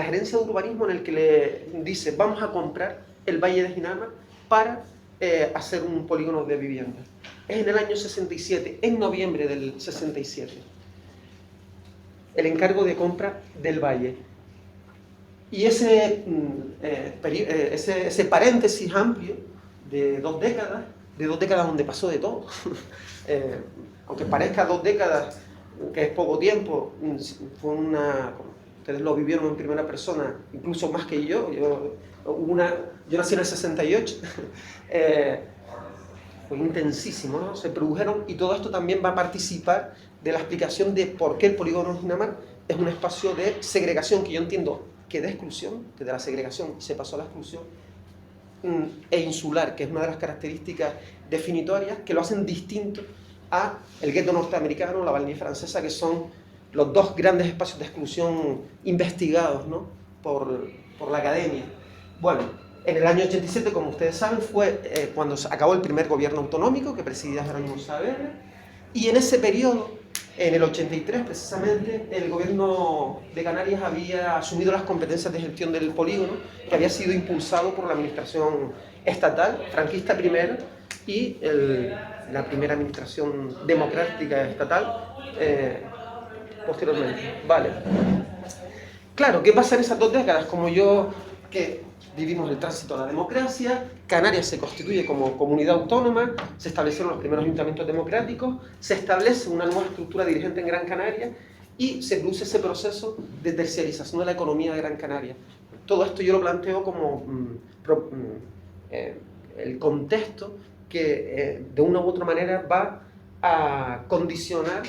gerencia de urbanismo en el que le dice vamos a comprar el Valle de Ginama para hacer un polígono de vivienda. Es en el año 67, en noviembre del 67, el encargo de compra del Valle. Y ese paréntesis amplio de 2 décadas, donde pasó de todo, aunque parezca 2 décadas, que es poco tiempo, fue ustedes lo vivieron en primera persona, incluso más que yo nací en el 68, fue intensísimo, ¿no? Se produjeron, y todo esto también va a participar de la explicación de por qué el polígono de Ginamar es un espacio de segregación, que yo entiendo que de exclusión, que de la segregación se pasó a la exclusión, e insular, que es una de las características definitorias que lo hacen distinto a el gueto norteamericano, la Wallonie francesa, que son los dos grandes espacios de exclusión investigados, ¿no?, por la academia. Bueno, en el año 87, como ustedes saben, fue cuando acabó el primer gobierno autonómico que presidía Jerónimo Saavedra, y en ese periodo, en el 83 precisamente, el gobierno de Canarias había asumido las competencias de gestión del polígono, que había sido impulsado por la administración estatal, franquista primero, y la primera administración democrática estatal posteriormente. Vale. Claro, ¿qué pasa en esas 2 décadas? Como yo, que vivimos el tránsito a la democracia, Canarias se constituye como comunidad autónoma, se establecieron los primeros ayuntamientos democráticos, se establece una nueva estructura dirigente en Gran Canaria y se produce ese proceso de terciarización de la economía de Gran Canaria. Todo esto yo lo planteo como el contexto que de una u otra manera va a condicionar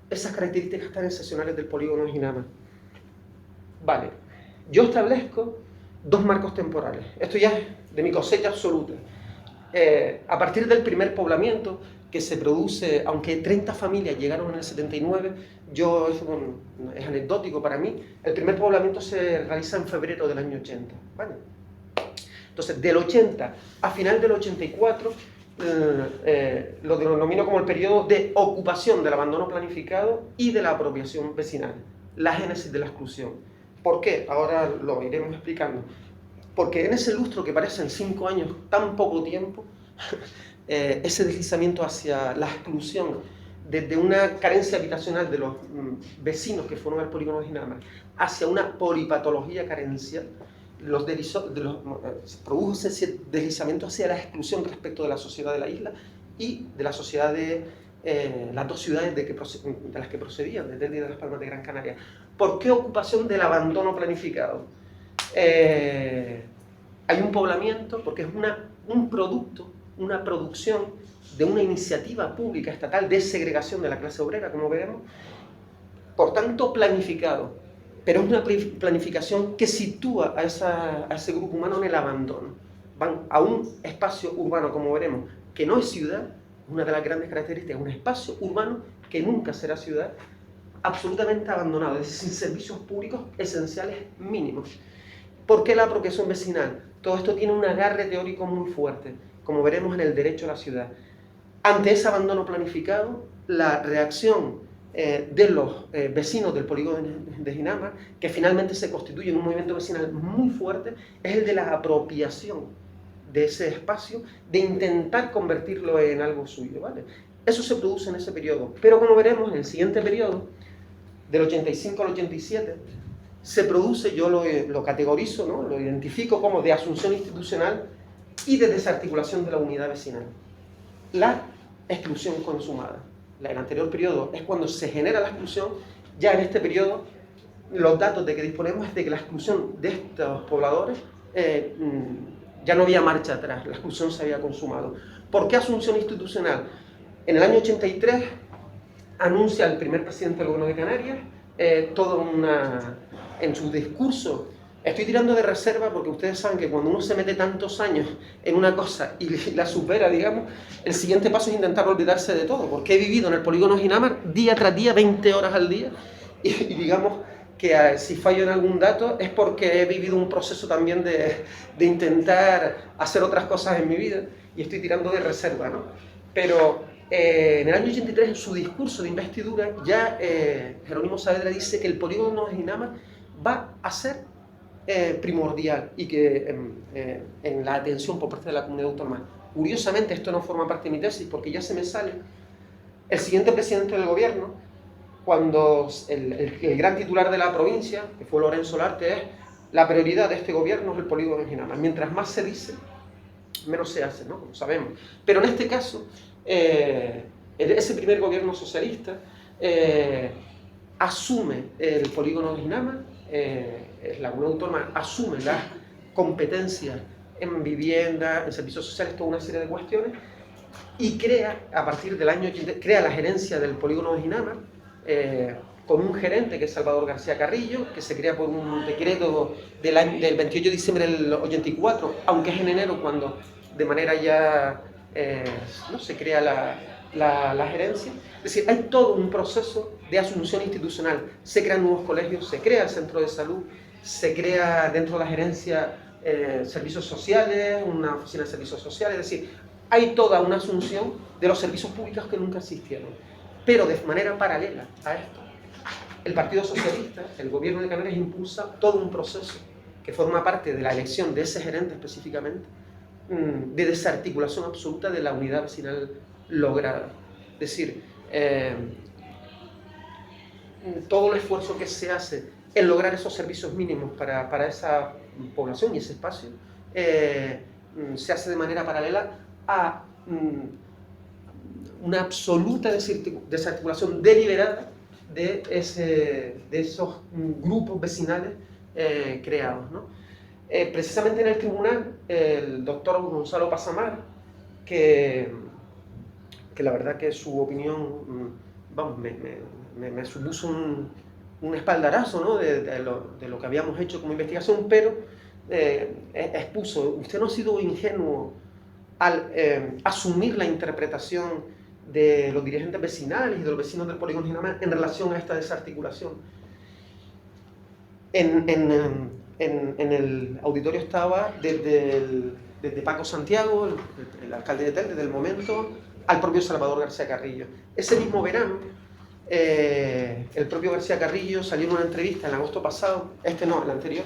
esas características tan excepcionales del polígono de Ginama. Vale, yo establezco 2 marcos temporales. Esto ya es de mi cosecha absoluta. A partir del primer poblamiento que se produce, aunque 30 familias llegaron en el 79, es anecdótico para mí, el primer poblamiento se realiza en febrero del año 80. ¿Vale? Entonces, del 80 a final del 84, lo denomino como el periodo de ocupación del abandono planificado y de la apropiación vecinal, la génesis de la exclusión. ¿Por qué? Ahora lo iremos explicando. Porque en ese lustro que parecen 5 años, tan poco tiempo, ese deslizamiento hacia la exclusión, desde una carencia habitacional de los vecinos que fueron al polígono de Ginama, hacia una polipatología carencial, se produjo ese deslizamiento hacia la exclusión respecto de la sociedad de la isla y de la sociedad de las 2 ciudades de las que procedían, de Telde y de Las Palmas de Gran Canaria. ¿Por qué ocupación del abandono planificado? Hay un poblamiento porque es un producto, una producción de una iniciativa pública estatal de segregación de la clase obrera, como veremos, por tanto planificado. Pero es una planificación que sitúa a ese grupo humano en el abandono. Van a un espacio urbano, como veremos, que no es ciudad, una de las grandes características, un espacio urbano que nunca será ciudad, absolutamente abandonado, es decir, sin servicios públicos esenciales mínimos. ¿Por qué la apropiación vecinal? Todo esto tiene un agarre teórico muy fuerte, como veremos en el derecho a la ciudad. Ante ese abandono planificado, la reacción de los vecinos del polígono de Ginama, que finalmente se constituye en un movimiento vecinal muy fuerte, es el de la apropiación de ese espacio, de intentar convertirlo en algo suyo, ¿vale? Eso se produce en ese periodo, pero como veremos en el siguiente periodo, del 85 al 87, se produce, yo lo categorizo, ¿no?, lo identifico como de asunción institucional y de desarticulación de la unidad vecinal. La exclusión consumada. En el anterior periodo es cuando se genera la exclusión. Ya en este periodo, los datos de que disponemos es de que la exclusión de estos pobladores ya no había marcha atrás, la exclusión se había consumado. ¿Por qué asunción institucional? En el año 83 anuncia el primer presidente del gobierno de Canarias en su discurso. Estoy tirando de reserva porque ustedes saben que cuando uno se mete tantos años en una cosa y la supera, digamos, el siguiente paso es intentar olvidarse de todo, porque he vivido en el polígono Ginamar día tras día, 20 horas al día, y digamos que si fallo en algún dato es porque he vivido un proceso también de intentar hacer otras cosas en mi vida y estoy tirando de reserva, ¿no? Pero En el año 83, en su discurso de investidura, ya Jerónimo Saavedra dice que el polígono de Ginama va a ser primordial y que en la atención por parte de la comunidad autónoma. Curiosamente, esto no forma parte de mi tesis porque ya se me sale. El siguiente presidente del gobierno, cuando el gran titular de la provincia, que fue Lorenzo Larte, es la prioridad de este gobierno es el polígono de Ginama. Mientras más se dice, menos se hace, ¿no? Como sabemos. Pero en este caso, ese primer gobierno socialista asume el polígono de Ginama, la comunidad autónoma asume las competencias en vivienda, en servicios sociales, toda una serie de cuestiones, y crea, a partir del año 80, crea la gerencia del polígono de Ginama, con un gerente que es Salvador García Carrillo, que se crea por un decreto del 28 de diciembre del 84, aunque es en enero cuando de manera ya no se crea la gerencia. Es decir, hay todo un proceso de asunción institucional. Se crean nuevos colegios, se crea el centro de salud, se crea dentro de la gerencia servicios sociales, una oficina de servicios sociales, es decir, hay toda una asunción de los servicios públicos que nunca existieron. Pero de manera paralela a esto, el Partido Socialista, el gobierno de Canarias, impulsa todo un proceso que forma parte de la elección de ese gerente específicamente, de desarticulación absoluta de la unidad vecinal lograda. Es decir, todo el esfuerzo que se hace en lograr esos servicios mínimos para esa población y ese espacio se hace de manera paralela a una absoluta desarticulación deliberada de esos grupos vecinales creados, ¿no? Precisamente en el tribunal, el doctor Gonzalo Pasamar, que la verdad que su opinión, vamos, me supuso un espaldarazo, ¿no? de lo que habíamos hecho como investigación, pero expuso, usted no ha sido ingenuo al asumir la interpretación de los dirigentes vecinales y de los vecinos del polígono Ginama en relación a esta desarticulación. En el auditorio estaba desde Paco Santiago, el alcalde de Telde del momento, al propio Salvador García Carrillo. Ese mismo verano, el propio García Carrillo salió en una entrevista en agosto pasado, el anterior,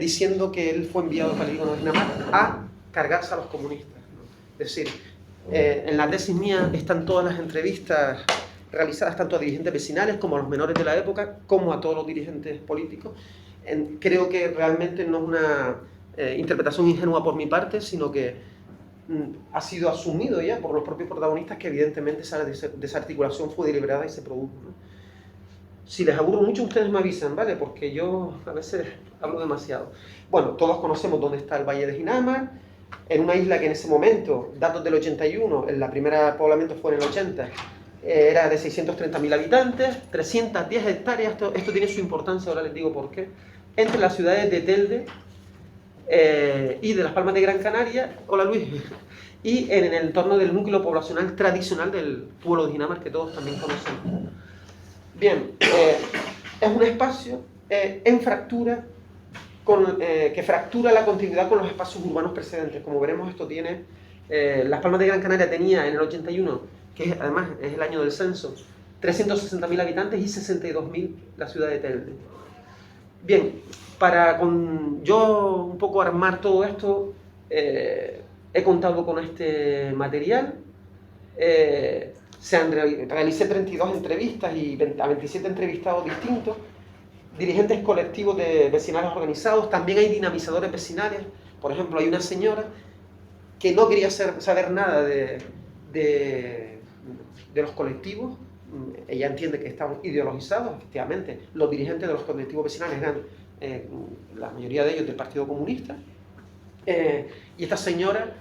diciendo que él fue enviado al polígono de Ginama a cargarse a los comunistas, ¿no? Es decir, en la tesis mía están todas las entrevistas realizadas tanto a dirigentes vecinales como a los menores de la época, como a todos los dirigentes políticos. Creo que realmente no es una interpretación ingenua por mi parte, sino que ha sido asumido ya por los propios protagonistas que evidentemente esa desarticulación fue deliberada y se produjo, ¿no? Si les aburro mucho, ustedes me avisan, ¿vale? Porque yo a veces hablo demasiado. Bueno, todos conocemos dónde está el Valle de Ginama, en una isla que en ese momento, datos del 81, la primera poblamiento fue en el 80, era de 630.000 habitantes, 310 hectáreas, esto tiene su importancia, ahora les digo por qué, entre las ciudades de Telde y de Las Palmas de Gran Canaria, hola Luis, y en el entorno del núcleo poblacional tradicional del pueblo de Ginama, que todos también conocemos. Bien, es un espacio en fractura, que fractura la continuidad con los espacios urbanos precedentes. Como veremos, esto tiene, Las Palmas de Gran Canaria tenía en el 81, que además es el año del censo, 360.000 habitantes y 62.000 la ciudad de Telde. Bien, para yo un poco armar todo esto, he contado con este material. Realicé 32 entrevistas y a 27 entrevistados distintos, dirigentes colectivos de vecinales organizados, también hay dinamizadores vecinales. Por ejemplo, hay una señora que no quería saber nada de los colectivos. Ella entiende que están ideologizados, efectivamente. Los dirigentes de los colectivos vecinales eran, la mayoría de ellos, del Partido Comunista. Y esta señora,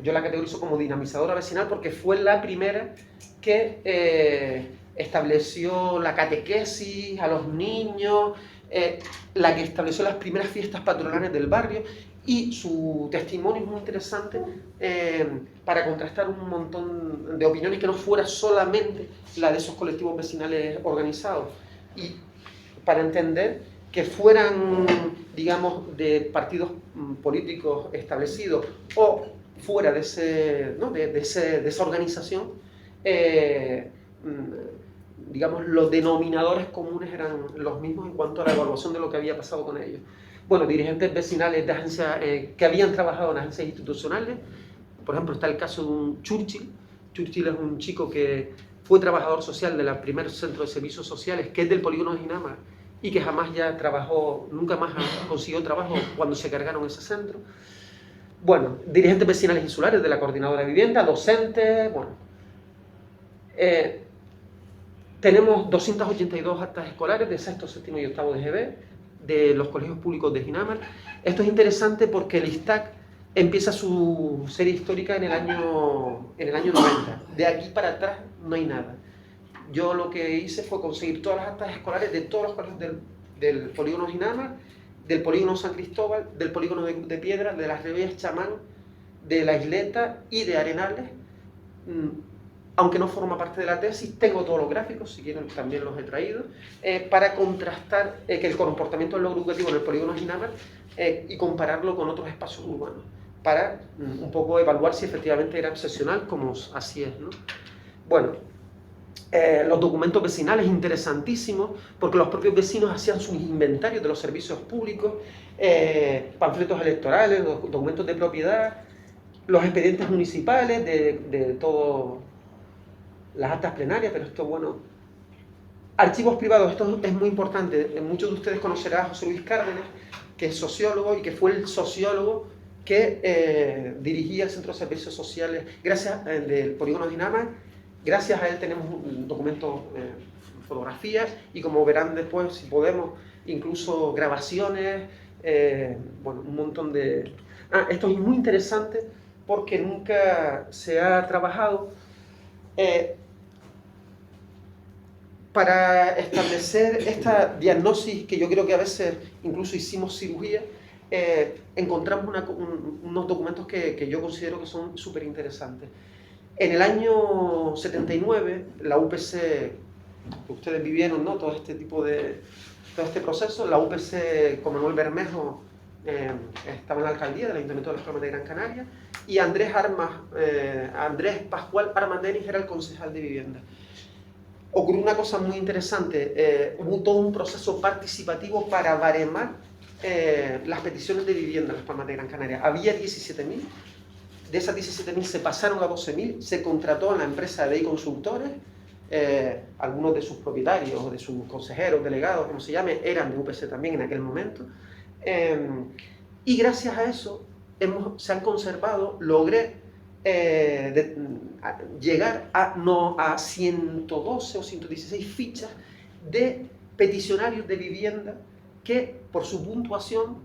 yo la categorizo como dinamizadora vecinal porque fue la primera que estableció la catequesis a los niños, la que estableció las primeras fiestas patronales del barrio, y su testimonio es muy interesante para contrastar un montón de opiniones que no fuera solamente la de esos colectivos vecinales organizados, y para entender que fueran, digamos, de partidos políticos establecidos o fuera de, de esa organización, digamos, los denominadores comunes eran los mismos en cuanto a la evaluación de lo que había pasado con ellos. Bueno, dirigentes vecinales de agencias que habían trabajado en agencias institucionales. Por ejemplo, está el caso de un Churchill. Churchill es un chico que fue trabajador social del primer centro de servicios sociales, que es del polígono de Ginamar, y que jamás ya trabajó, nunca más consiguió trabajo cuando se cargaron ese centro. Bueno, dirigentes vecinales insulares de la Coordinadora de Vivienda, docentes, bueno. Tenemos 282 actas escolares de sexto, séptimo y octavo de GB, de los colegios públicos de Ginamar. Esto es interesante porque el ISTAC empieza su serie histórica en el año 90. De aquí para atrás no hay nada. Yo lo que hice fue conseguir todas las actas escolares de todos los colegios del polígono Ginamar, del polígono San Cristóbal, del polígono de Piedra, de las Rebellas Chamán, de La Isleta y de Arenales. Aunque no forma parte de la tesis, tengo todos los gráficos, si quieren también los he traído, para contrastar que el comportamiento del logro educativo en el polígono Ginamar y compararlo con otros espacios urbanos, para un poco evaluar si efectivamente era excepcional, como así es, ¿no? Bueno, los documentos vecinales, interesantísimos, porque los propios vecinos hacían sus inventarios de los servicios públicos, panfletos electorales, los documentos de propiedad, los expedientes municipales de todo, las actas plenarias, pero esto, bueno, archivos privados, esto es muy importante. Muchos de ustedes conocerán a José Luis Cárdenas, que es sociólogo y que fue el sociólogo que dirigía el Centro de Servicios Sociales gracias del polígono Ginamar. Gracias a él tenemos un documento, fotografías, y como verán después, si podemos, incluso grabaciones, bueno, un montón de... esto es muy interesante porque nunca se ha trabajado para establecer esta diagnosis, que yo creo que a veces incluso hicimos cirugía. Encontramos unos documentos que yo considero que son súper interesantes. En el año 79, la UPC, que ustedes vivieron, ¿no?, todo este proceso, la UPC con Manuel Bermejo estaba en la alcaldía del Ayuntamiento de Las Palmas de Gran Canaria, y Andrés Pascual Armas Denis era el concejal de vivienda. Ocurrió una cosa muy interesante, hubo todo un proceso participativo para baremar las peticiones de vivienda en Las Palmas de Gran Canaria. Había 17.000, de esas 17.000 se pasaron a 12.000, se contrató a la empresa de consultores, algunos de sus propietarios, de sus consejeros, delegados, como se llame, eran de UPC también en aquel momento, y gracias a eso se han conservado, logré llegar a 112 o 116 fichas de peticionarios de vivienda que por su puntuación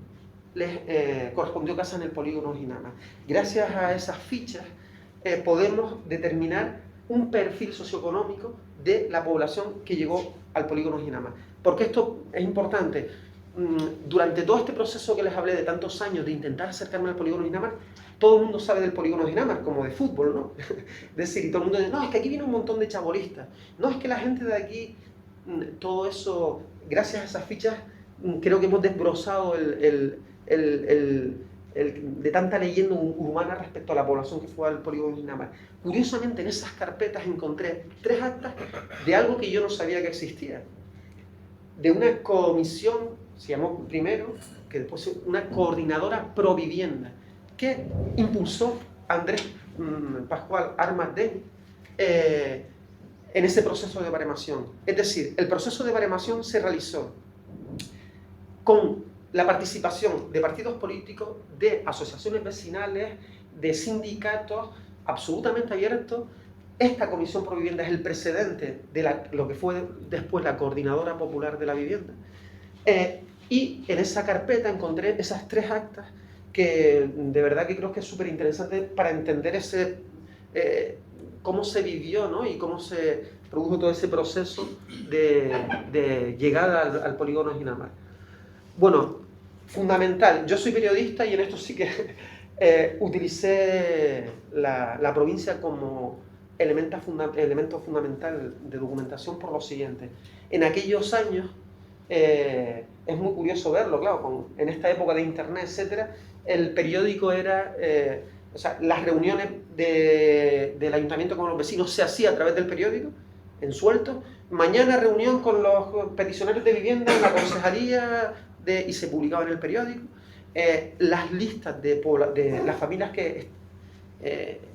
les correspondió casa en el polígono Ginamar. Gracias a esas fichas podemos determinar un perfil socioeconómico de la población que llegó al polígono Ginamar. Porque esto es importante. Durante todo este proceso que les hablé de tantos años de intentar acercarme al polígono Ginamar, todo el mundo sabe del polígono Ginamar, como de fútbol, ¿no? Es decir, y todo el mundo dice, no, es que aquí viene un montón de chabolistas. No, es que la gente de aquí, todo eso, gracias a esas fichas, creo que hemos desbrozado de tanta leyenda urbana respecto a la población que fue al polígono Ginamar. Curiosamente, en esas carpetas encontré 3 actas de algo que yo no sabía que existía. De una comisión, se llamó primero, que después una coordinadora pro vivienda, que impulsó Andrés Pascual Armas Denis en ese proceso de baremación. Es decir, el proceso de baremación se realizó con la participación de partidos políticos, de asociaciones vecinales, de sindicatos, absolutamente abiertos. Esta Comisión Pro Vivienda es el precedente de lo que fue después la Coordinadora Popular de la Vivienda. Y en esa carpeta encontré esas 3 actas que de verdad que creo que es súper interesante para entender cómo se vivió, ¿no?, y cómo se produjo todo ese proceso de llegada al polígono Ginamar. Bueno, fundamental, yo soy periodista y en esto sí que utilicé la provincia como elemento fundamental de documentación por lo siguiente. En aquellos años, es muy curioso verlo, claro, en esta época de internet, etcétera, el periódico era O sea, las reuniones del ayuntamiento con los vecinos se hacía a través del periódico, en suelto. Mañana reunión con los peticionarios de vivienda en la concejalía y se publicaba en el periódico. Las listas de las familias que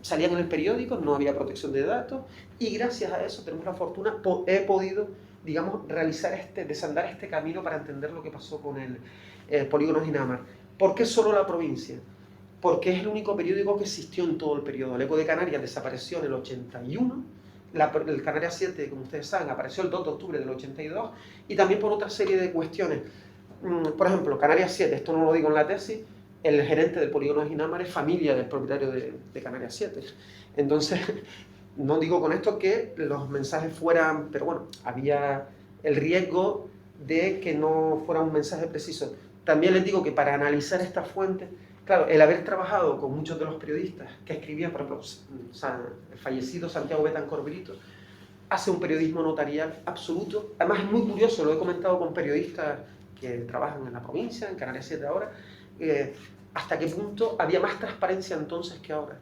salían en el periódico, no había protección de datos, y gracias a eso tenemos la fortuna, he podido, digamos, desandar este camino para entender lo que pasó con el polígono Ginamar. ¿Por qué solo la provincia? Porque es el único periódico que existió en todo el periodo. El Eco de Canarias desapareció en el 81, el Canarias 7, como ustedes saben, apareció el 2 de octubre del 82, y también por otra serie de cuestiones. Por ejemplo, Canarias 7, esto no lo digo en la tesis, el gerente del polígono de Ginamar es familia del propietario de Canarias 7. Entonces, no digo con esto que los mensajes fueran, pero bueno, había el riesgo de que no fuera un mensaje preciso. También les digo que para analizar estas fuentes, claro, el haber trabajado con muchos de los periodistas que escribían, por ejemplo, el fallecido Santiago Betancor Brito, hace un periodismo notarial absoluto. Además es muy curioso, lo he comentado con periodistas que trabajan en la provincia, en Canarias 7 ahora, hasta qué punto había más transparencia entonces que ahora.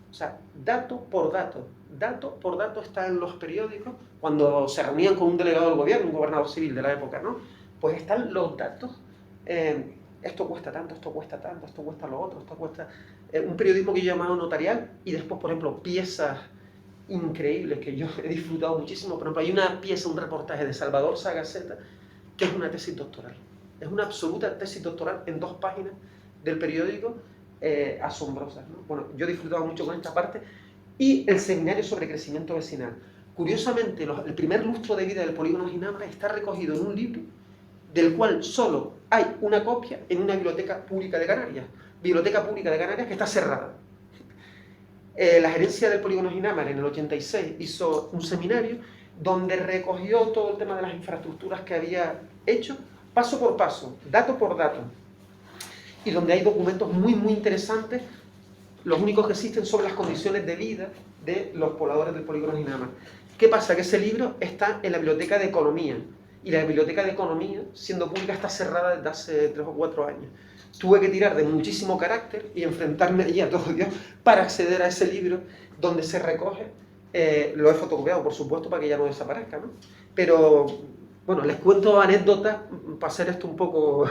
O sea, dato por dato está en los periódicos. Cuando se reunían con un delegado del gobierno, un gobernador civil de la época, ¿no? Pues están los datos. Esto cuesta tanto, esto cuesta tanto, esto cuesta lo otro, esto cuesta... un periodismo que yo he llamado notarial, y después, por ejemplo, piezas increíbles que yo he disfrutado muchísimo. Por ejemplo, hay una pieza, un reportaje de Salvador Sagaceta, que es una tesis doctoral. Es una absoluta tesis doctoral en 2 páginas del periódico, asombrosas, ¿no? Bueno, yo he disfrutado mucho con esta parte. Y el seminario sobre crecimiento vecinal. Curiosamente, el primer lustro de vida del polígono Ginamar está recogido en un libro del cual solo hay una copia en una biblioteca pública de Canarias. Biblioteca Pública de Canarias que está cerrada. La gerencia del polígono Ginamar en el 86 hizo un seminario donde recogió todo el tema de las infraestructuras que había hecho, paso por paso, dato por dato, y donde hay documentos muy, muy interesantes, los únicos que existen sobre las condiciones de vida de los pobladores del polígono Ginamar. ¿Qué pasa? Que ese libro está en la Biblioteca de Economía, y la Biblioteca de Economía, siendo pública, está cerrada desde hace 3 o 4 años. Tuve que tirar de muchísimo carácter y enfrentarme allí a todo Dios para acceder a ese libro donde se recoge. Lo he fotocopiado, por supuesto, para que ya no desaparezca, ¿no? Pero, bueno, les cuento anécdotas para hacer esto un poco...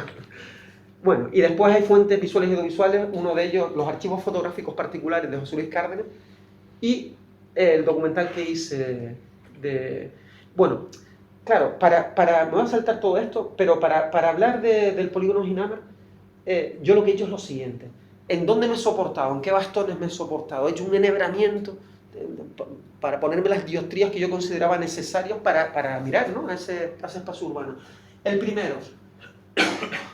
Bueno, y después hay fuentes visuales y audiovisuales, uno de ellos, los archivos fotográficos particulares de José Luis Cárdenas, y el documental que hice de... Bueno, claro, me voy a saltar todo esto, pero para hablar del polígono Ginamar, yo lo que he hecho es lo siguiente. ¿En dónde me he soportado? ¿En qué bastones me he soportado? He hecho un enhebramiento para ponerme las diostrías que yo consideraba necesarias para mirar, ¿no?, a ese espacio urbano. El primero,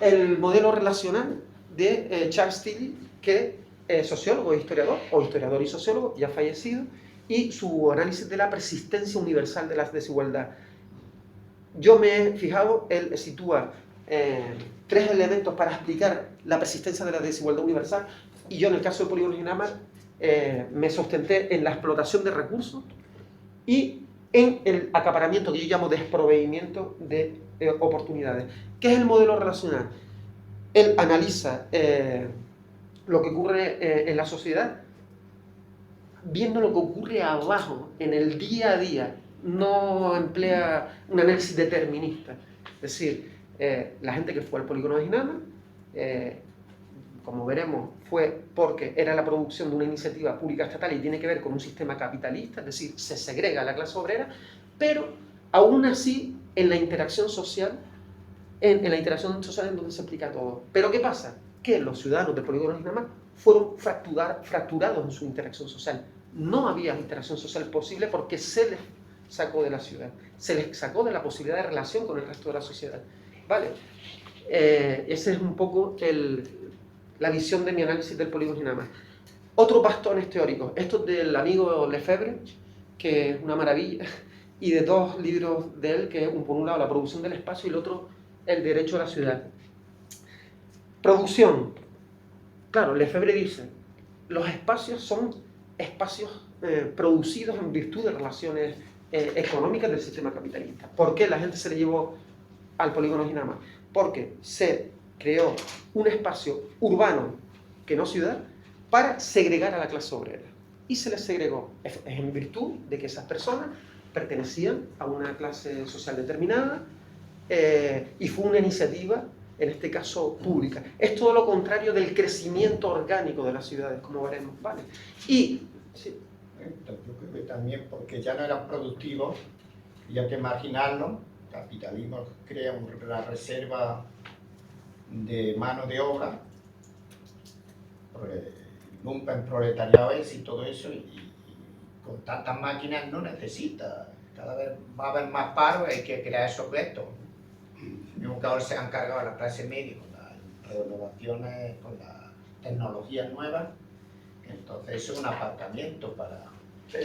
el modelo relacional de Charles Tilly, que es sociólogo e historiador, o historiador y sociólogo, ya fallecido, y su análisis de la persistencia universal de las desigualdades. Yo me he fijado, él sitúa 3 elementos para explicar la persistencia de la desigualdad universal, y yo en el caso del polígono Ginamar me sustenté en la explotación de recursos y en el acaparamiento, que yo llamo desproveimiento de oportunidades. ¿Qué es el modelo relacional? Él analiza lo que ocurre en la sociedad viendo lo que ocurre abajo, en el día a día. No emplea un análisis determinista. Es decir, la gente que fue al polígono de Ginamar, como veremos, fue porque era la producción de una iniciativa pública estatal y tiene que ver con un sistema capitalista, es decir, se segrega a la clase obrera, pero aún así en la interacción social, en donde se explica todo. Pero ¿qué pasa? Que los ciudadanos del polígono de Ginamar fueron fracturados en su interacción social. No había interacción social posible porque se les sacó de la ciudad, se les sacó de la posibilidad de relación con el resto de la sociedad. ¿Vale? Esa es un poco la visión de mi análisis del polígono Ginamar. Otros bastones teóricos, estos del amigo Lefebvre, que es una maravilla, y de 2 libros de él, que es por un lado la producción del espacio y el otro el derecho a la ciudad. Producción. Claro, Lefebvre dice, los espacios son espacios producidos en virtud de relaciones económicas del sistema capitalista. ¿Por qué la gente se le llevó al polígono Ginamar? Porque se creó un espacio urbano, que no ciudad, para segregar a la clase obrera. Y se les segregó. Es en virtud de que esas personas pertenecían a una clase social determinada y fue una iniciativa, en este caso pública. Es todo lo contrario del crecimiento orgánico de las ciudades, como veremos, ¿vale? Y... sí. Yo creo que también porque ya no eran productivos y hay que marginarlos. El capitalismo crea una reserva de mano de obra, lumpen proletariado y todo eso, y con tantas máquinas no necesita. Cada vez va a haber más paro y hay que crear esos objetos. Mismo que ahora se han cargado a la clase media con las renovaciones, con las tecnologías nuevas, entonces eso es un aparcamiento para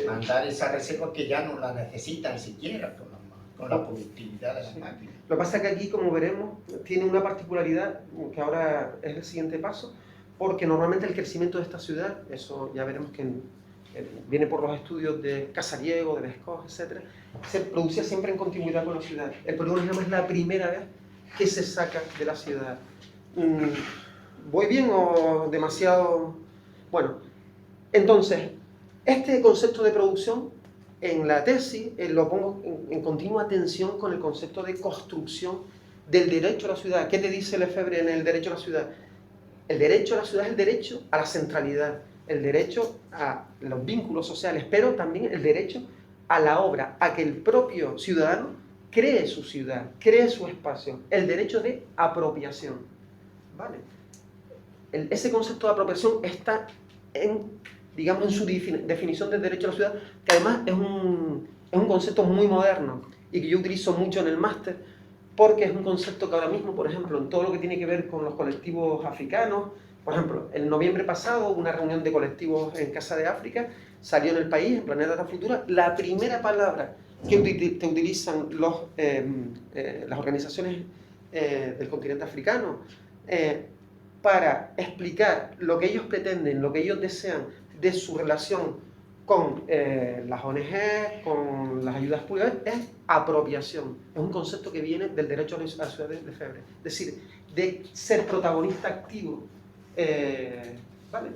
mandar esa reserva que ya no la necesitan siquiera con la productividad de las máquinas. Lo que pasa es que aquí, como veremos, tiene una particularidad que ahora es el siguiente paso, porque normalmente el crecimiento de esta ciudad, eso ya veremos que viene por los estudios de Casariego, de Lescos, etc., se producía siempre en continuidad con la ciudad. El polígono Ginama es la primera vez que se saca de la ciudad. ¿Voy bien o demasiado? Bueno, entonces, este concepto de producción en la tesis lo pongo en continua tensión con el concepto de construcción del derecho a la ciudad. ¿Qué te dice Lefebvre en el derecho a la ciudad? El derecho a la ciudad es el derecho a la centralidad, el derecho a los vínculos sociales, pero también el derecho a la obra, a que el propio ciudadano cree su ciudad, cree su espacio, el derecho de apropiación. ¿Vale? Ese concepto de apropiación está digamos, en su definición del derecho a la ciudad, que además es un concepto muy moderno y que yo utilizo mucho en el máster, porque es un concepto que ahora mismo, por ejemplo, en todo lo que tiene que ver con los colectivos africanos, por ejemplo, en noviembre pasado hubo una reunión de colectivos en Casa de África, salió en El País, en Planeta de la Futura, la primera palabra que utilizan las organizaciones del continente africano para explicar lo que ellos pretenden, lo que ellos desean de su relación con las ONG, con las ayudas públicas, es apropiación. Es un concepto que viene del derecho a la ciudad de Lefebvre. Es decir, de ser protagonista activo, ¿vale?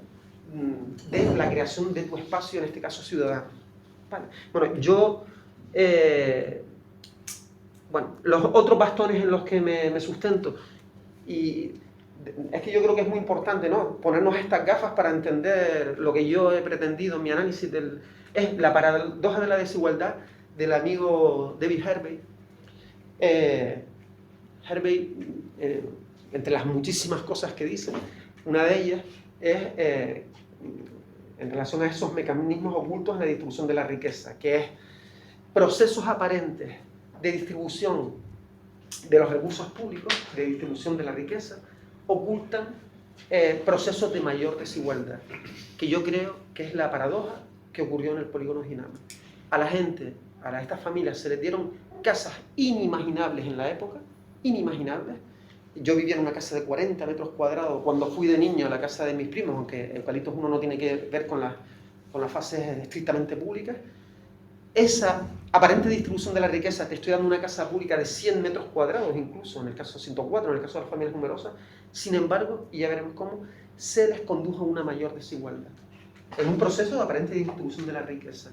De la creación de tu espacio, en este caso ciudadano. ¿Vale? Bueno, yo... bueno, los otros bastones en los que me sustento, y es que yo creo que es muy importante, ¿no?, ponernos estas gafas para entender lo que yo he pretendido en mi análisis es la paradoja de la desigualdad del amigo David Harvey. Harvey, entre las muchísimas cosas que dice, una de ellas es en relación a esos mecanismos ocultos en la distribución de la riqueza, que es procesos aparentes de distribución de los recursos públicos, de distribución de la riqueza, ocultan procesos de mayor desigualdad, que yo creo que es la paradoja que ocurrió en el polígono Ginama. A la gente, a estas familias, se les dieron casas inimaginables en la época, inimaginables. Yo vivía en una casa de 40 metros cuadrados cuando fui de niño a la casa de mis primos, aunque Eucaliptos 1 no tiene que ver con las fases estrictamente públicas. Esa aparente distribución de la riqueza, te estoy dando una casa pública de 100 metros cuadrados, incluso en el caso 104, en el caso de las familias numerosas, sin embargo, y ya veremos cómo, se les condujo a una mayor desigualdad. En un proceso de aparente distribución de la riqueza.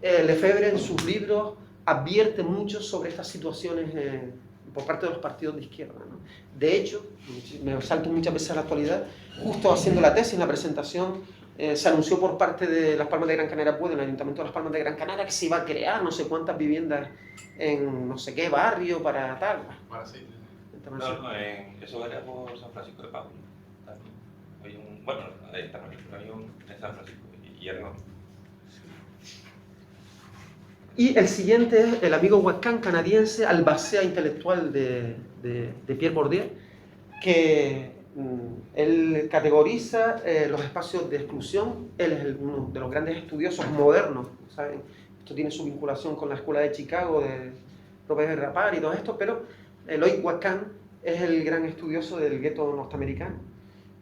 Lefebvre en sus libros advierte mucho sobre estas situaciones por parte de los partidos de izquierda, ¿no? De hecho, me salto muchas veces a la actualidad, justo haciendo la tesis, en la presentación, se anunció por parte de Las Palmas de Gran Canaria, el Ayuntamiento de Las Palmas de Gran Canaria, que se iba a crear no sé cuántas viviendas en no sé qué barrio para tal. Para sí. No, eso era por San Francisco de Paula. Bueno, ahí está, en San Francisco y el norte. Y el siguiente es el amigo Huacán, canadiense, albacea intelectual de Pierre Bourdieu, que él categoriza los espacios de exclusión. Él es uno de los grandes estudiosos modernos, ¿saben? Esto tiene su vinculación con la Escuela de Chicago, de Robert Rapar y todo esto, pero Eloy Huacán es el gran estudioso del gueto norteamericano.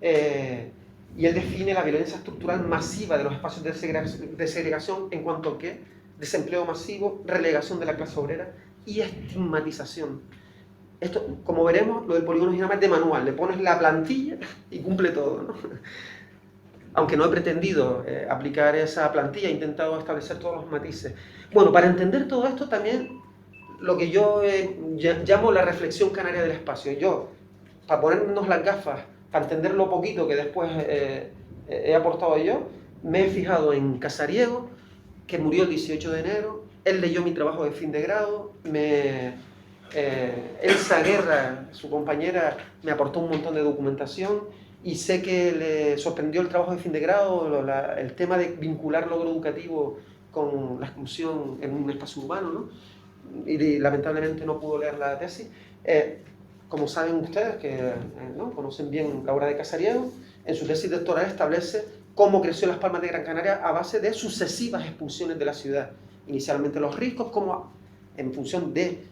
Y él define la violencia estructural masiva de los espacios de segregación en cuanto a qué: desempleo masivo, relegación de la clase obrera y estigmatización. Esto, como veremos, lo del polígono Ginama es de manual, le pones la plantilla y cumple todo, ¿no? aunque no he pretendido aplicar esa plantilla, he intentado establecer todos los matices. Bueno, para entender todo esto también, lo que yo llamo la reflexión canaria del espacio. Yo, para ponernos las gafas, para entender lo poquito que después he aportado yo, me he fijado en Casariego, que murió el 18 de enero, él leyó mi trabajo de fin de grado, Elsa Guerra, su compañera, me aportó un montón de documentación y sé que le sorprendió el trabajo de fin de grado, el tema de vincular logro educativo con la exclusión en un espacio urbano, ¿no? Y lamentablemente no pudo leer la tesis. Como saben ustedes, que ¿no? conocen bien la obra de Casariego, en su tesis doctoral establece cómo creció Las Palmas de Gran Canaria a base de sucesivas expulsiones de la ciudad. Inicialmente los riscos, como en función de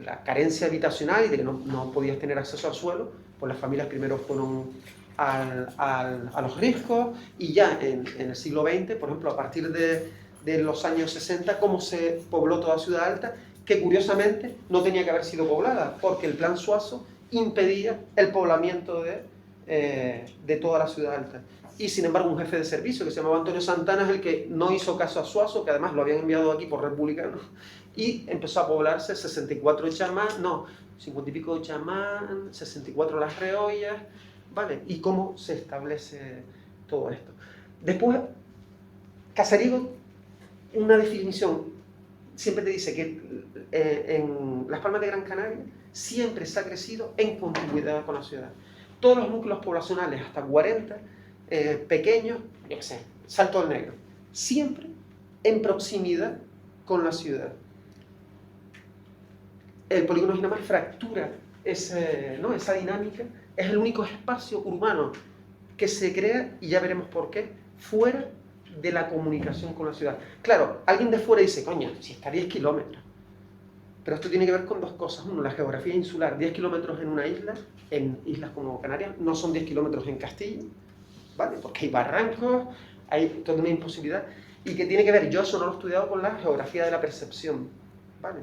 la carencia habitacional y de que no podías tener acceso al suelo, pues las familias primero fueron a los riscos, y ya en el siglo XX, por ejemplo, a partir de los años 60, cómo se pobló toda Ciudad Alta, que curiosamente no tenía que haber sido poblada, porque el Plan Suazo impedía el poblamiento de toda la Ciudad Alta. Y sin embargo un jefe de servicio que se llamaba Antonio Santana es el que no hizo caso a Suazo, que además lo habían enviado aquí por republicanos, y empezó a poblarse 64 Chamán, no, 50 y pico Chamán, 64 Las Reollas, ¿vale? Y cómo se establece todo esto. Después, Casariego, una definición, siempre te dice que en Las Palmas de Gran Canaria siempre se ha crecido en continuidad con la ciudad. Todos los núcleos poblacionales, hasta 40, pequeños, yo qué sé, Salto del Negro, siempre en proximidad con la ciudad. El polígono Ginamar fractura esa dinámica, es el único espacio urbano que se crea, y ya veremos por qué, fuera de la comunicación con la ciudad. Claro, alguien de fuera dice, coño, si está a 10 kilómetros. Pero esto tiene que ver con dos cosas. Uno, la geografía insular. 10 kilómetros en una isla, en islas como Canarias, no son 10 kilómetros en Castilla, ¿vale? Porque hay barrancos, hay toda una imposibilidad. Y que tiene que ver, yo eso no lo he estudiado, con la geografía de la percepción, ¿vale?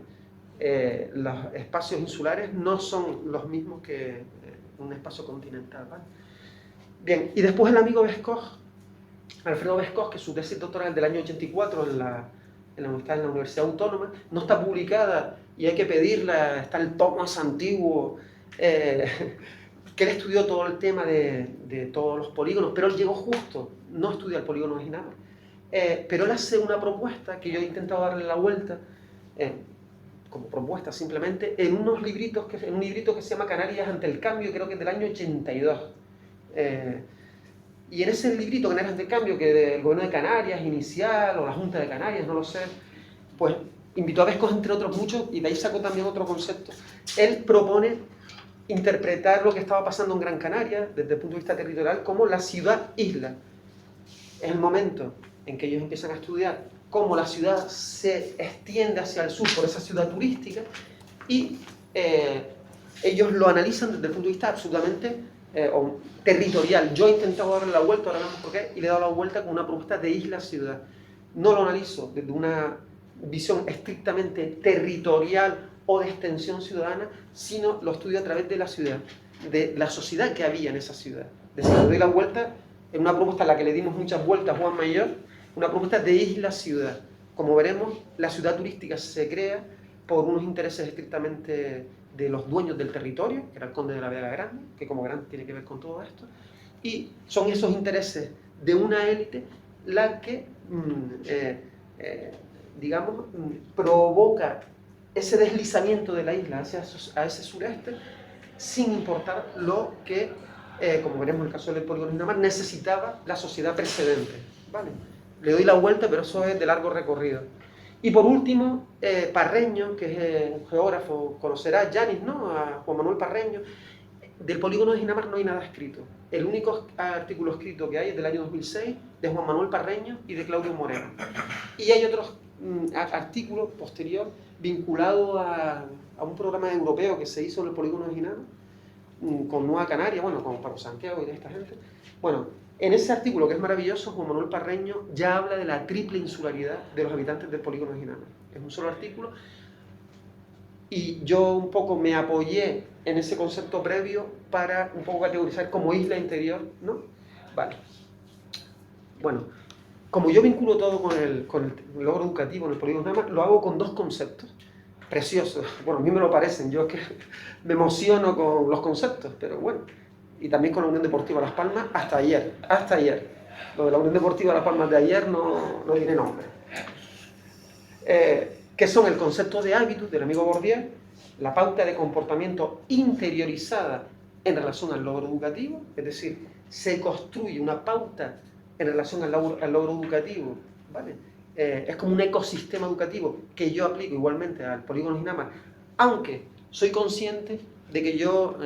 Los espacios insulares no son los mismos que un espacio continental, ¿vale? Bien, y después el amigo Vescoz, Alfredo Vescoz, que su tesis doctoral del año 84 en la Universidad Autónoma, no está publicada y hay que pedirla, está el tomo más antiguo, que él estudió todo el tema de todos los polígonos, pero él llegó justo, no estudia el polígono original, pero él hace una propuesta que yo he intentado darle la vuelta, como propuesta simplemente, en un librito que se llama Canarias ante el cambio, creo que es del año 82. Y en ese librito, Canarias ante el cambio, que del gobierno de Canarias inicial, o la Junta de Canarias, no lo sé, pues invitó a Vescoz, entre otros muchos, y de ahí sacó también otro concepto. Él propone interpretar lo que estaba pasando en Gran Canaria, desde el punto de vista territorial, como la ciudad-isla. Es el momento en que ellos empiezan a estudiar cómo la ciudad se extiende hacia el sur por esa ciudad turística, y ellos lo analizan desde el punto de vista absolutamente territorial. Yo he intentado darle la vuelta, ahora veremos por qué, y le he dado la vuelta con una propuesta de isla-ciudad. No lo analizo desde una visión estrictamente territorial o de extensión ciudadana, sino lo estudio a través de la ciudad, de la sociedad que había en esa ciudad. Es decir, le doy la vuelta en una propuesta a la que le dimos muchas vueltas a Juan Mayor, una propuesta de isla-ciudad. Como veremos, la ciudad turística se crea por unos intereses estrictamente de los dueños del territorio, que era el conde de la Vega Grande, que como grande tiene que ver con todo esto, y son esos intereses de una élite la que, digamos, provoca ese deslizamiento de la isla a ese sureste, sin importar lo que, como veremos en el caso del polígono Ginamar, necesitaba la sociedad precedente, ¿vale? Le doy la vuelta, pero eso es de largo recorrido. Y por último, Parreño, que es un geógrafo, conocerá, Yanis, ¿no? A Juan Manuel Parreño. Del polígono de Ginamar no hay nada escrito. El único artículo escrito que hay es del año 2006, de Juan Manuel Parreño y de Claudio Moreno. Y hay otros artículos posterior vinculados a un programa europeo que se hizo en el polígono de Ginamar, con Nueva Canaria, bueno, con Pablo Santiago y de esta gente. Bueno, en ese artículo, que es maravilloso, Juan Manuel Parreño ya habla de la triple insularidad de los habitantes del polígono de Ginamar. Es un solo artículo, y yo un poco me apoyé en ese concepto previo para un poco categorizar como isla interior, ¿no? Vale. Bueno, como yo vinculo todo con el logro educativo en el polígono Inamar, lo hago con dos conceptos preciosos. Bueno, a mí me lo parecen, yo es que me emociono con los conceptos, pero bueno. Y también con la Unión Deportiva Las Palmas hasta ayer. Lo de la Unión Deportiva Las Palmas de ayer no tiene nombre. Que son el concepto de hábitus del amigo Bourdieu, la pauta de comportamiento interiorizada en relación al logro educativo, es decir, se construye una pauta en relación al logro educativo, ¿vale? Es como un ecosistema educativo que yo aplico igualmente al polígono Inamar, aunque soy consciente de que yo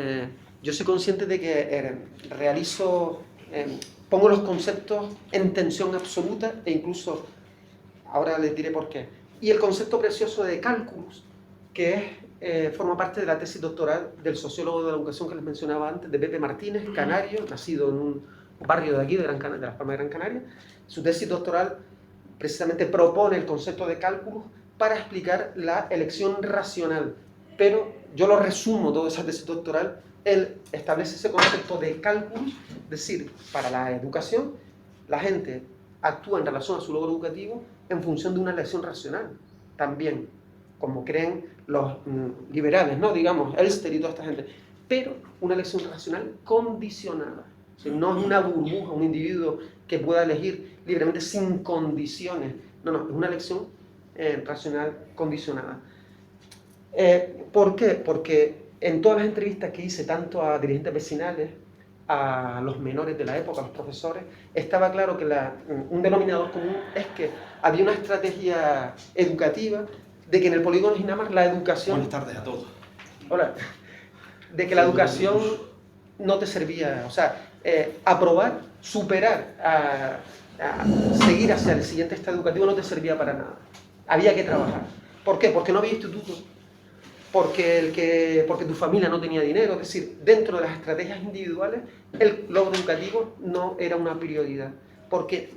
soy consciente de que realizo, pongo los conceptos en tensión absoluta e incluso, ahora les diré por qué. Y el concepto precioso de cálculos, que forma parte de la tesis doctoral del sociólogo de la educación que les mencionaba antes, de Pepe Martínez, canario, nacido en un barrio de aquí, de Las Palmas de Gran Canaria. Su tesis doctoral precisamente propone el concepto de cálculos para explicar la elección racional, pero yo lo resumo toda esa tesis doctoral. Él establece ese concepto de cálculos, es decir, para la educación, la gente actúa en relación a su logro educativo en función de una elección racional, también, como creen los liberales, ¿no? Digamos, Elster y toda esta gente, pero una elección racional condicionada. O sea, no es una burbuja, un individuo que pueda elegir libremente sin condiciones. No, es una elección racional condicionada. ¿Por qué? Porque en todas las entrevistas que hice, tanto a dirigentes vecinales, a los menores de la época, a los profesores, estaba claro que un denominador común es que había una estrategia educativa de que en el polígono Inamar la educación... Buenas tardes a todos. Hola. De que la educación no te servía, o sea, aprobar, superar, a seguir hacia el siguiente estado educativo no te servía para nada. Había que trabajar. ¿Por qué? Porque no había instituto. Porque tu familia no tenía dinero, es decir, dentro de las estrategias individuales, el logro educativo no era una prioridad, porque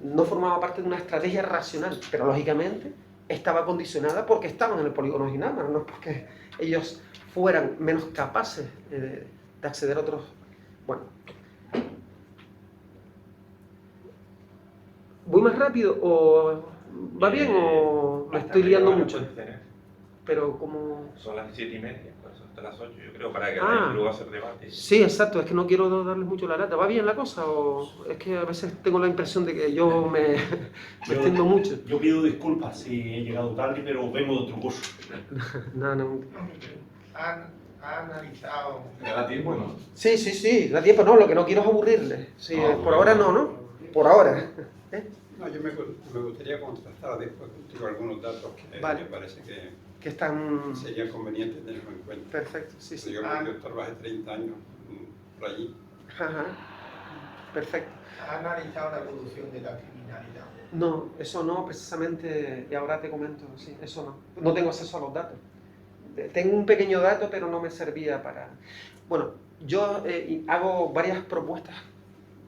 no formaba parte de una estrategia racional, pero lógicamente estaba condicionada porque estaban en el polígono Inamar, no porque ellos fueran menos capaces de acceder a otros. Bueno, ¿voy más rápido o va bien o me estoy liando mucho? Pero como... Son las 7:30, por eso hasta las 8, yo creo, para que luego hacer debate. Sí, exacto, es que no quiero darles mucho la lata. ¿Va bien la cosa o es que a veces tengo la impresión de que yo me extiendo mucho? Yo pido disculpas si he llegado tarde, pero vengo de otro curso. No. ¿Ha analizado? ¿Da tiempo, no? Sí, da tiempo, no, lo que no quiero es aburrirles. Sí, por ahora no. Por ahora. No, yo me gustaría contrastar después contigo algunos datos que me parece que están... sería conveniente tenerlo en cuenta. Perfecto, sí. Yo trabajé 30 años por allí. Ajá, perfecto. ¿Ha analizado la evolución de la criminalidad? No, eso no, precisamente, y ahora te comento, sí, eso no. No tengo acceso a los datos. Tengo un pequeño dato, pero no me servía para... Bueno, yo hago varias propuestas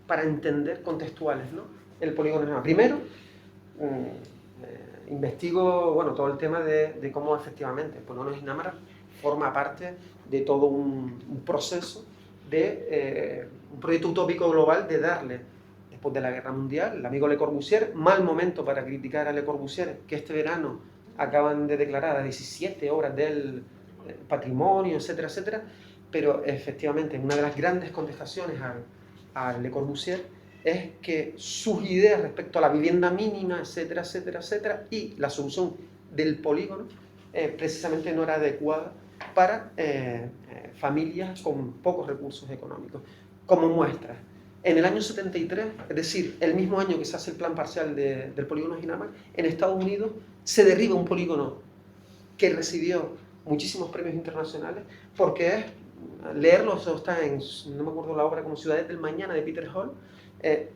para entender contextuales, ¿no? El polígono Inamar. Primero, investigo, bueno, todo el tema de cómo efectivamente el polígono Inamar forma parte de todo un proceso de un proyecto utópico global de darle, después de la Guerra Mundial, el amigo Le Corbusier, mal momento para criticar a Le Corbusier, que este verano acaban de declarar a 17 obras del patrimonio, etcétera, etcétera, pero efectivamente una de las grandes contestaciones a Le Corbusier es que sus ideas respecto a la vivienda mínima, etcétera, etcétera, etcétera, y la solución del polígono precisamente no era adecuada para familias con pocos recursos económicos. Como muestra, en el año 73, es decir, el mismo año que se hace el plan parcial del polígono Inamar, en Estados Unidos se derriba un polígono que recibió muchísimos premios internacionales porque es, leerlo, eso está en, no me acuerdo la obra, como Ciudades del Mañana de Peter Hall,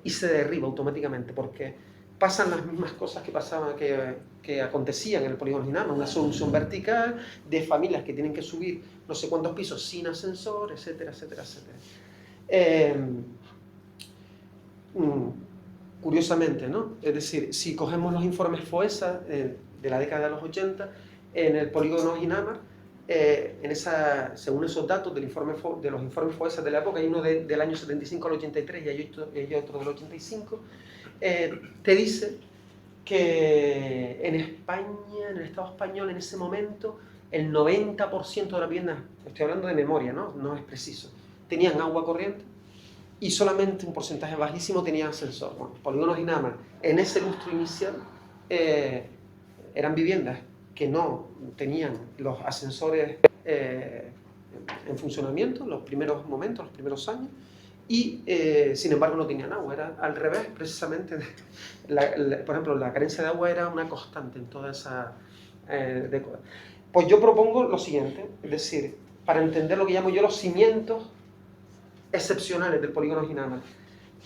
y se derriba automáticamente porque pasan las mismas cosas que pasaban, que acontecían en el polígono Inamar, una solución vertical de familias que tienen que subir no sé cuántos pisos sin ascensor, etcétera, etcétera, etcétera. Curiosamente, ¿no? Es decir, si cogemos los informes FOESA de la década de los 80, en el polígono Inamar, según esos datos de los informes FOESA de la época, hay uno del año 75 al 83 y hay otro del 85, te dice que en España, en el Estado español, en ese momento, el 90% de las viviendas, estoy hablando de memoria, no es preciso, tenían agua corriente y solamente un porcentaje bajísimo tenía ascensor. Bueno, Polígono Ginama, en ese lustro inicial, eran viviendas que no tenían los ascensores en funcionamiento en los primeros momentos, los primeros años, y sin embargo no tenían agua. Era al revés, precisamente. Por ejemplo, la carencia de agua era una constante en toda esa década. Pues yo propongo lo siguiente, es decir, para entender lo que llamo yo los cimientos excepcionales del polígono Ginama.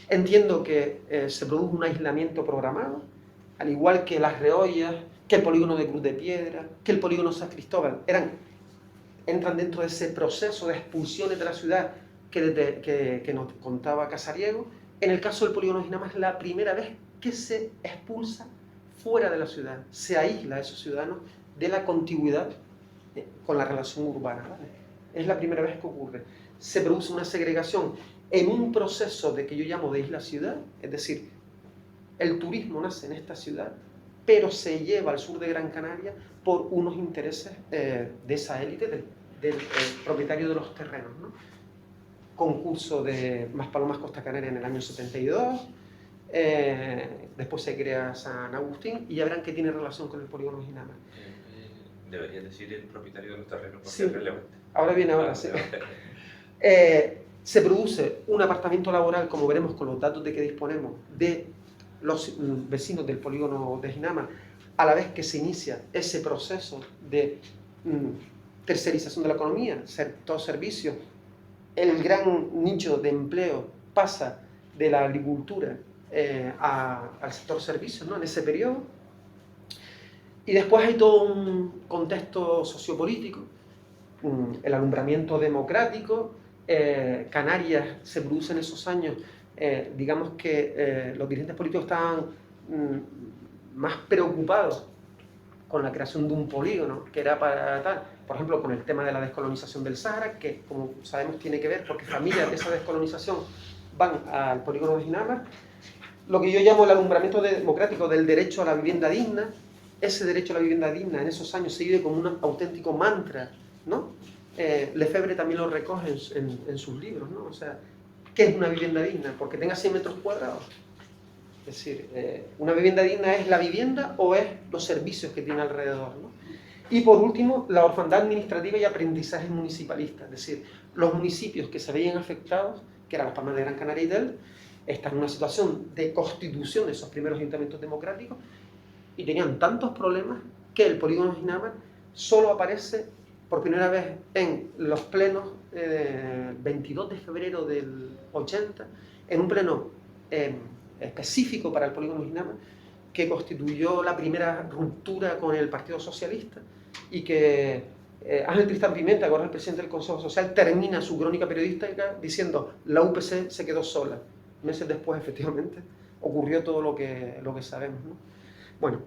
Entiendo que se produjo un aislamiento programado, al igual que Las Reollas, que el polígono de Cruz de Piedra, que el polígono San Cristóbal, entran dentro de ese proceso de expulsiones de la ciudad que nos contaba Casariego. En el caso del polígono Ginama es la primera vez que se expulsa fuera de la ciudad, se aísla a esos ciudadanos de la contigüidad con la relación urbana, ¿vale? Es la primera vez que ocurre. Se produce una segregación en un proceso de que yo llamo de isla-ciudad, es decir, el turismo nace en esta ciudad, pero se lleva al sur de Gran Canaria por unos intereses de esa élite, del propietario de los terrenos, ¿no? Concurso de Maspalomas Costa Canaria en el año 72, después se crea San Agustín, y ya verán que tiene relación con el polígono Ginama. Deberías decir el propietario de los terrenos, porque Sí. es relevante. Ahora, sí. Se produce un apartamiento laboral, como veremos con los datos de que disponemos, de los vecinos del polígono de Ginama, a la vez que se inicia ese proceso de tercerización de la economía, sector servicios. El gran nicho de empleo pasa de la agricultura al sector servicios, ¿no? En ese periodo. Y después hay todo un contexto sociopolítico, el alumbramiento democrático. Canarias se produce en esos años, digamos que los dirigentes políticos estaban más preocupados con la creación de un polígono, que era para tal, por ejemplo, con el tema de la descolonización del Sáhara, que como sabemos tiene que ver, porque familias de esa descolonización van al polígono de Ginama. Lo que yo llamo el alumbramiento democrático del derecho a la vivienda digna. Ese derecho a la vivienda digna en esos años se vive como un auténtico mantra, ¿no? Lefebvre también lo recoge en sus libros, ¿no? O sea, ¿qué es una vivienda digna? Porque tenga 100 metros cuadrados. Es decir, ¿una vivienda digna es la vivienda o es los servicios que tiene alrededor, ¿no? Y por último, la orfandad administrativa y aprendizaje municipalista. Es decir, los municipios que se veían afectados, que eran Las Palmas de Gran Canaria y Del, están en una situación de constitución de esos primeros ayuntamientos democráticos y tenían tantos problemas que el polígono Ginama solo aparece por primera vez en los plenos 22 de febrero del 80, en un pleno específico para el polígono Ginama, que constituyó la primera ruptura con el Partido Socialista y que Ángel Tristán Pimenta, ahora el presidente del Consejo Social, termina su crónica periodística diciendo: la UPC se quedó sola. Meses después, efectivamente, ocurrió todo lo que sabemos, ¿no? Bueno,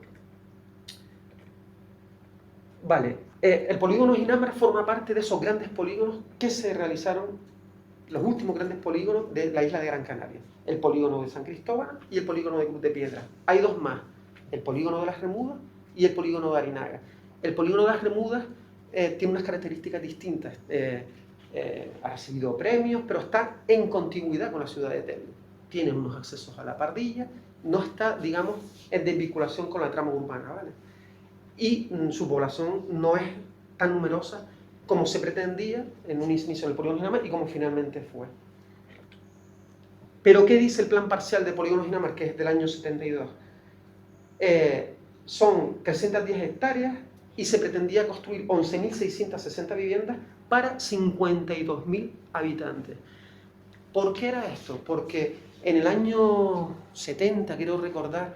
vale, el polígono Ginama forma parte de esos grandes polígonos que se realizaron, los últimos grandes polígonos de la isla de Gran Canaria. El polígono de San Cristóbal y el polígono de Cruz de Piedra. Hay dos más, el polígono de Las Remudas y el polígono de Arinaga. El polígono de Las Remudas tiene unas características distintas. Ha recibido premios, pero está en contigüidad con la ciudad de Telde. Tiene unos accesos a la Pardilla, no está, digamos, en desvinculación con la trama urbana, ¿vale? Y su población no es tan numerosa como se pretendía en un inicio del polígono Ginama y como finalmente fue. Pero ¿qué dice el plan parcial de polígono Ginama, que es del año 72? Son 310 hectáreas y se pretendía construir 11.660 viviendas para 52.000 habitantes. ¿Por qué era esto? Porque en el año 70, quiero recordar,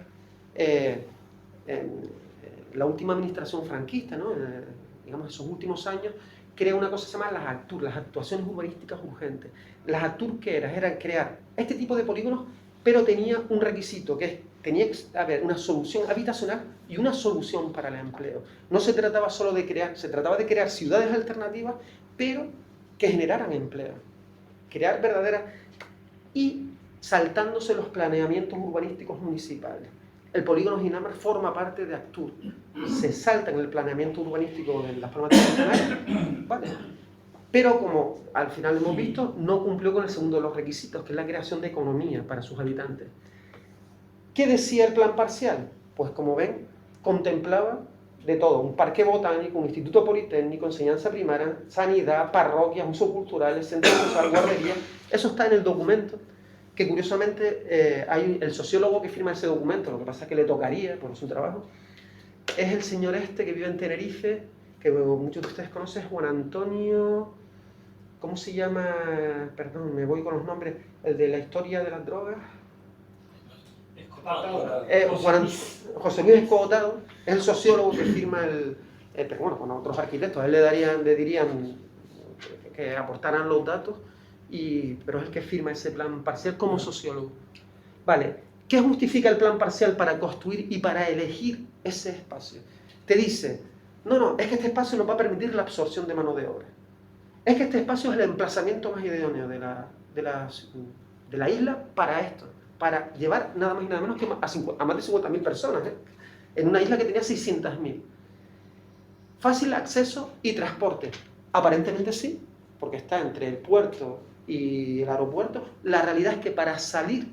la última administración franquista, ¿no? Digamos, esos últimos años, crea una cosa que se llama las ACTUR, las actuaciones urbanísticas urgentes. Las ACTUR, ¿qué eran? Eran crear este tipo de polígonos pero tenía un requisito, que es, tenía que haber una solución habitacional y una solución para el empleo. No se trataba solo de crear, se trataba de crear ciudades alternativas, pero que generaran empleo. Crear verdaderas... y saltándose los planeamientos urbanísticos municipales. El polígono Ginamar forma parte de Actur. Se salta en el planeamiento urbanístico de las formas tradicionales, ¿vale? Pero como al final hemos visto, no cumplió con el segundo de los requisitos, que es la creación de economía para sus habitantes. ¿Qué decía el plan parcial? Pues como ven, contemplaba de todo: un parque botánico, un instituto politécnico, enseñanza primaria, sanidad, parroquias, usos culturales, centros sociales, guarderías. Eso está en el documento, que curiosamente hay el sociólogo que firma ese documento, lo que pasa es que le tocaría por su trabajo, es el señor este que vive en Tenerife, que muchos de ustedes conocen, Juan Antonio, ¿cómo se llama? Perdón, me voy con los nombres, el de la historia de las drogas. José Luis Escotado, es el sociólogo que firma pero bueno, con otros arquitectos, a él le dirían que aportaran los datos, pero es el que firma ese plan parcial como sociólogo. Vale, ¿qué justifica el plan parcial para construir y para elegir ese espacio? Te dice, no, es que este espacio nos va a permitir la absorción de mano de obra. Es que este espacio es el emplazamiento más idóneo de la isla para esto, para llevar nada más y nada menos que a más de 50.000 personas, en una isla que tenía 600.000. Fácil acceso y transporte. Aparentemente sí, porque está entre el puerto y el aeropuerto. La realidad es que para salir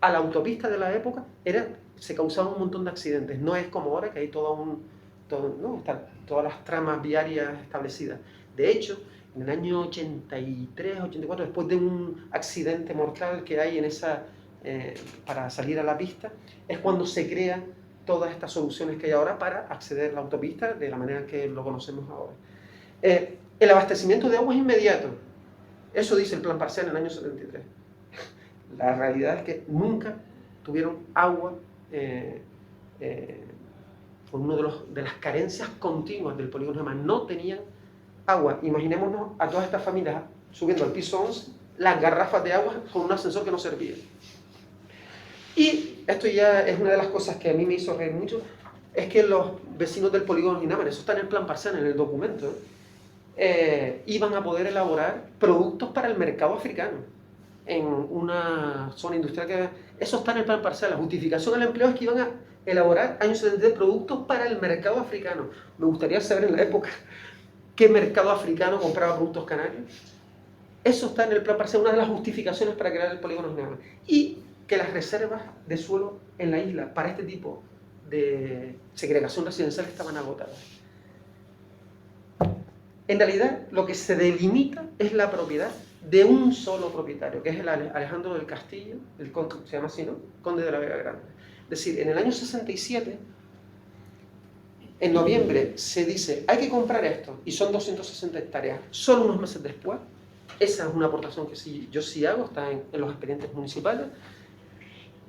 a la autopista de la época se causaban un montón de accidentes. No es como ahora, que hay están todas las tramas viarias establecidas. De hecho, en el año 83, 84, después de un accidente mortal que hay para salir a la pista, es cuando se crean todas estas soluciones que hay ahora para acceder a la autopista de la manera que lo conocemos ahora. El abastecimiento de agua es inmediato. Eso dice el plan parcial en el año 73. La realidad es que nunca tuvieron agua, por una de las carencias continuas del polígono Ginamar. No tenían agua. Imaginémonos a todas estas familias subiendo al piso 11, las garrafas de agua con un ascensor que no servía. Y esto ya es una de las cosas que a mí me hizo reír mucho, es que los vecinos del polígono Ginamar, eso está en el plan parcial, en el documento, iban a poder elaborar productos para el mercado africano en una zona industrial eso está en el plan parcial. La justificación del empleo es que iban a elaborar años 70 productos para el mercado africano. Me gustaría saber en la época qué mercado africano compraba productos canarios. Eso está en el plan parcial, una de las justificaciones para crear el polígono Ginamar. Y que las reservas de suelo en la isla para este tipo de segregación residencial estaban agotadas. En realidad, lo que se delimita es la propiedad de un solo propietario, que es el Alejandro del Castillo, se llama así, ¿no? Conde de la Vega Grande. Es decir, en el año 67, en noviembre, se dice, hay que comprar esto, y son 260 hectáreas. Solo unos meses después, esa es una aportación que yo sí hago, está en los expedientes municipales,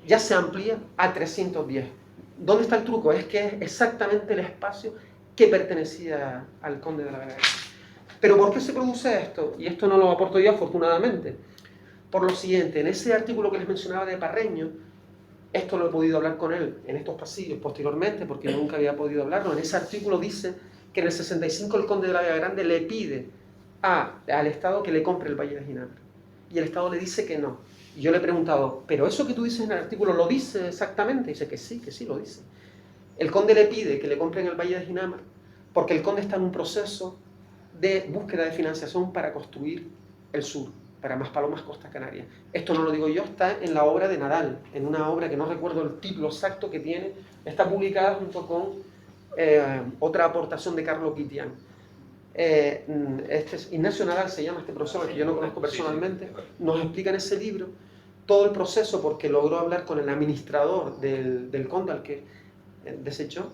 ya se amplía a 310. ¿Dónde está el truco? Es que es exactamente el espacio que pertenecía al Conde de la Vega Grande. ¿Pero por qué se produce esto? Y esto no lo aporto yo, afortunadamente. Por lo siguiente, en ese artículo que les mencionaba de Parreño, esto lo he podido hablar con él en estos pasillos posteriormente, porque nunca había podido hablarlo. En ese artículo dice que en el 65 el Conde de la Vega Grande le pide al Estado que le compre el Valle de Ginamar. Y el Estado le dice que no. Y yo le he preguntado, ¿pero eso que tú dices en el artículo lo dice exactamente? Y dice que sí lo dice. El Conde le pide que le compren el Valle de Ginamar porque el Conde está en un proceso de búsqueda de financiación para construir el sur, para Maspalomas, Costa Canaria. Esto no lo digo yo, está en la obra de Nadal, en una obra que no recuerdo el título exacto que tiene, está publicada junto con otra aportación de Carlos Guitián. Ignacio Nadal se llama este profesor, que yo no conozco personalmente, nos explica en ese libro todo el proceso, porque logró hablar con el administrador del Conde, al que desechó,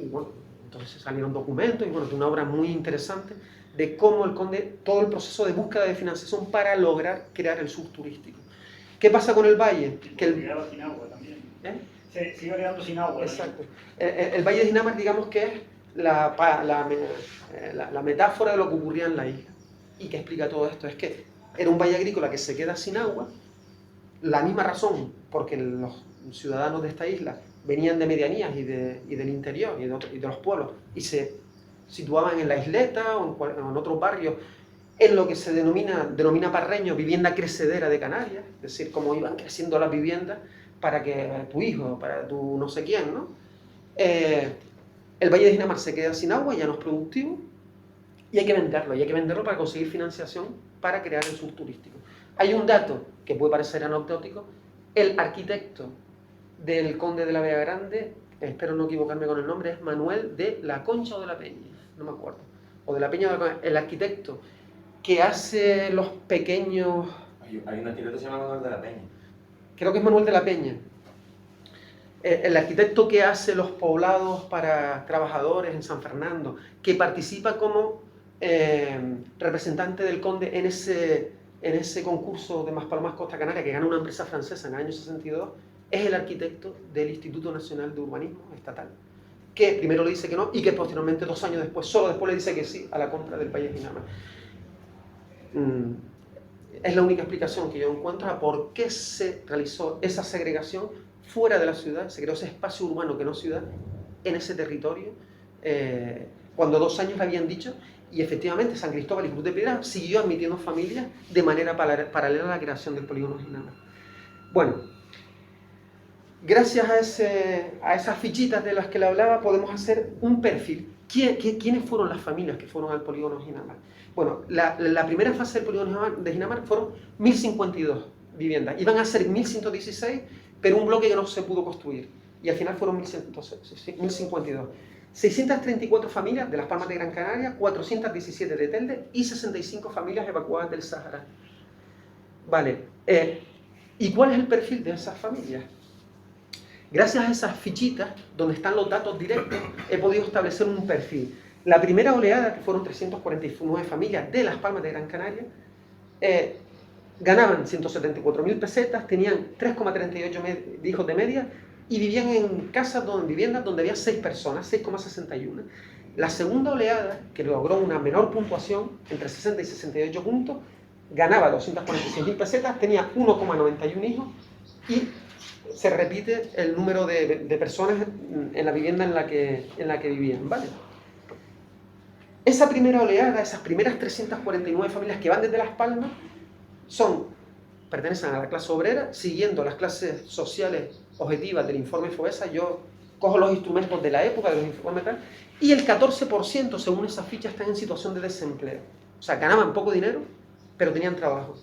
y bueno, entonces salieron documentos, y bueno, es una obra muy interesante de cómo el Conde, todo el proceso de búsqueda de financiación para lograr crear el sur turístico. ¿Qué pasa con el valle? Que se quedaba sin agua también. Se iba quedando sin agua. Exacto. El Valle de Ginamar, digamos que es la metáfora de lo que ocurría en la isla. ¿Y que explica todo esto? Es que era un valle agrícola que se queda sin agua, la misma razón, porque los ciudadanos de esta isla venían de medianías y del interior y de los pueblos y se situaban en la isleta o en otros barrios, en lo que se denomina Parreño, vivienda crecedera de Canarias, es decir, cómo iban creciendo las viviendas para que tu hijo, para tu no sé quién, ¿no? El Valle de Ginamar se queda sin agua, ya no es productivo, y hay que venderlo para conseguir financiación para crear el subturístico. Hay un dato que puede parecer anecdótico: el arquitecto del Conde de la Vega Grande, espero no equivocarme con el nombre, es Manuel de la Concha o de la Peña, no me acuerdo, o de la Peña o de la Concha, el arquitecto que hace los pequeños... Hay un arquitecto que se llama Manuel de la Peña. Creo que es Manuel de la Peña. El arquitecto que hace los poblados para trabajadores en San Fernando, que participa como representante del Conde en ese concurso de Maspalomas Costa Canaria, que gana una empresa francesa en el año 62, es el arquitecto del Instituto Nacional de Urbanismo Estatal, que primero le dice que no y que posteriormente, 2 años después, solo después le dice que sí a la compra del Valle de Ginamar. Es la única explicación que yo encuentro a por qué se realizó esa segregación fuera de la ciudad, se creó ese espacio urbano que no ciudad, en ese territorio, cuando 2 años le habían dicho, y efectivamente San Cristóbal y Cruz de Piedra siguió admitiendo familias de manera paralela a la creación del polígono Ginamar. Bueno, gracias a esas fichitas de las que le hablaba, podemos hacer un perfil. ¿Quiénes fueron las familias que fueron al polígono Ginamar? Bueno, la primera fase del polígono de Ginamar fueron 1052 viviendas. Iban a ser 1116, pero un bloque que no se pudo construir. Y al final fueron 1052. 634 familias de Las Palmas de Gran Canaria, 417 de Telde y 65 familias evacuadas del Sahara. Vale, ¿y cuál es el perfil de esas familias? Gracias a esas fichitas, donde están los datos directos, he podido establecer un perfil. La primera oleada, que fueron 349 familias de Las Palmas de Gran Canaria, ganaban 174.000 pesetas, tenían 3,38 hijos de media y vivían en viviendas donde había 6 personas, 6,61. La segunda oleada, que logró una menor puntuación, entre 60 y 68 puntos, ganaba 246.000 pesetas, tenía 1,91 hijos y se repite el número de personas en la vivienda en la que vivían, ¿vale? Esa primera oleada, esas primeras 349 familias que van desde Las Palmas, pertenecen a la clase obrera, siguiendo las clases sociales objetivas del informe FOESA. Yo cojo los instrumentos de la época, de los informes tal, y el 14%, según esas fichas, están en situación de desempleo. O sea, ganaban poco dinero, pero tenían trabajo.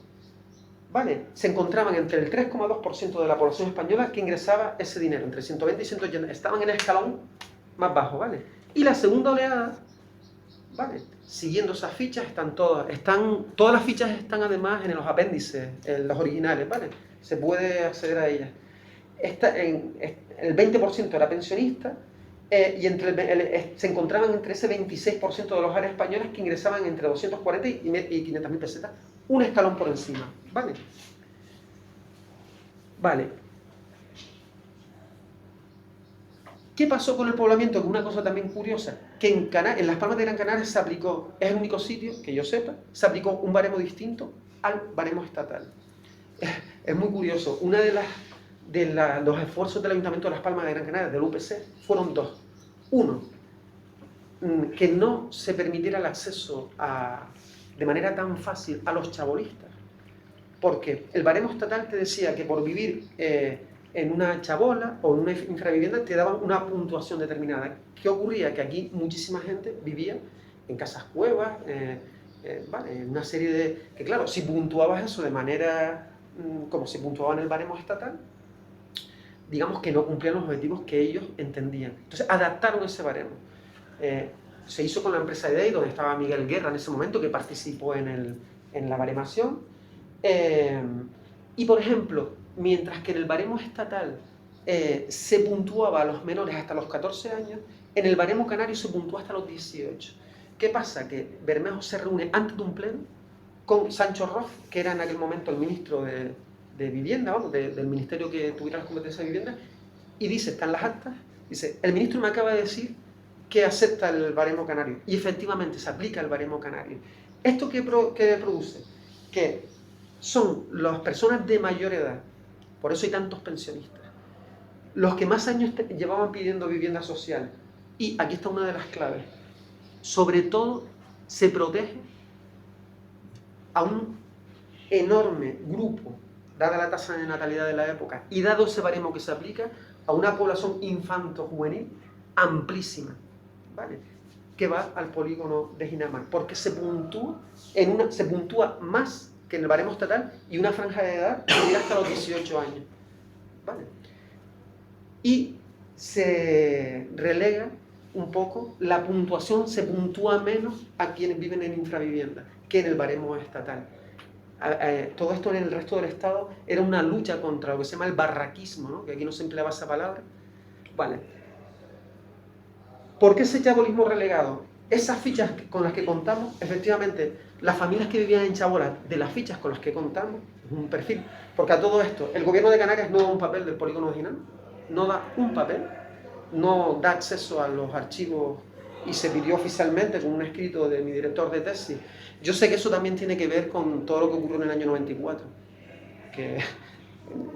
¿Vale? Se encontraban entre el 3,2% de la población española que ingresaba ese dinero, entre 120 y 180, estaban en el escalón más bajo, ¿vale? Y la segunda oleada, ¿vale? Siguiendo esas fichas, todas las fichas están además en los apéndices, en los originales, ¿vale? Se puede acceder a ellas. El 20% era pensionista y se encontraban entre ese 26% de los hogares españoles que ingresaban entre 240 y 500.000 pesetas, un escalón por encima, ¿vale? Vale. ¿Qué pasó con el poblamiento? Que una cosa también curiosa, que en Las Palmas de Gran Canaria se aplicó, es el único sitio, que yo sepa, se aplicó un baremo distinto al baremo estatal. Es muy curioso. Uno de los esfuerzos del Ayuntamiento de Las Palmas de Gran Canaria, del UPC, fueron 2. Uno, que no se permitiera el acceso de manera tan fácil a los chabolistas, porque el baremo estatal te decía que por vivir en una chabola o en una infravivienda te daban una puntuación determinada. ¿Qué ocurría? Que aquí muchísima gente vivía en casas cuevas, ¿vale? En una serie de... que claro, si puntuabas eso de manera como se puntuaba en el baremo estatal, digamos que no cumplían los objetivos que ellos entendían. Entonces adaptaron ese baremo. Se hizo con la empresa de DEI, donde estaba Miguel Guerra en ese momento, que participó en la baremación. Y por ejemplo, mientras que en el baremo estatal se puntuaba a los menores hasta los 14 años, en el baremo canario se puntúa hasta los 18. ¿Qué pasa? Que Bermejo se reúne antes de un pleno con Sancho Roz, que era en aquel momento el ministro de Vivienda, vamos, del ministerio que tuviera las competencias de vivienda, y dice, están las actas, dice, el ministro me acaba de decir que acepta el baremo canario, y efectivamente se aplica el baremo canario. ¿Esto qué produce? Que son las personas de mayor edad Por eso hay tantos pensionistas. Los que más años llevaban pidiendo vivienda social, y aquí está una de las claves, sobre todo se protege a un enorme grupo, dada la tasa de natalidad de la época, y dado ese baremo que se aplica, a una población infanto-juvenil amplísima, ¿vale?, que va al polígono de Ginamar, porque se puntúa más que en el baremo estatal y una franja de edad que llega hasta los 18 años, ¿vale? Y se relega un poco, la puntuación se puntúa menos a quienes viven en infravivienda que en el baremo estatal. Todo esto en el resto del Estado era una lucha contra lo que se llama el barraquismo, ¿no?, que aquí no se empleaba esa palabra. Vale. ¿Por qué ese chabolismo relegado? Esas fichas con las que contamos, efectivamente, las familias que vivían en Chabola, de las fichas con las que contamos, es un perfil. Porque a todo esto, el gobierno de Canarias no da un papel del polígono de Ginamar, no da un papel, no da acceso a los archivos, y se pidió oficialmente con un escrito de mi director de tesis. Yo sé que eso también tiene que ver con todo lo que ocurrió en el año 94, que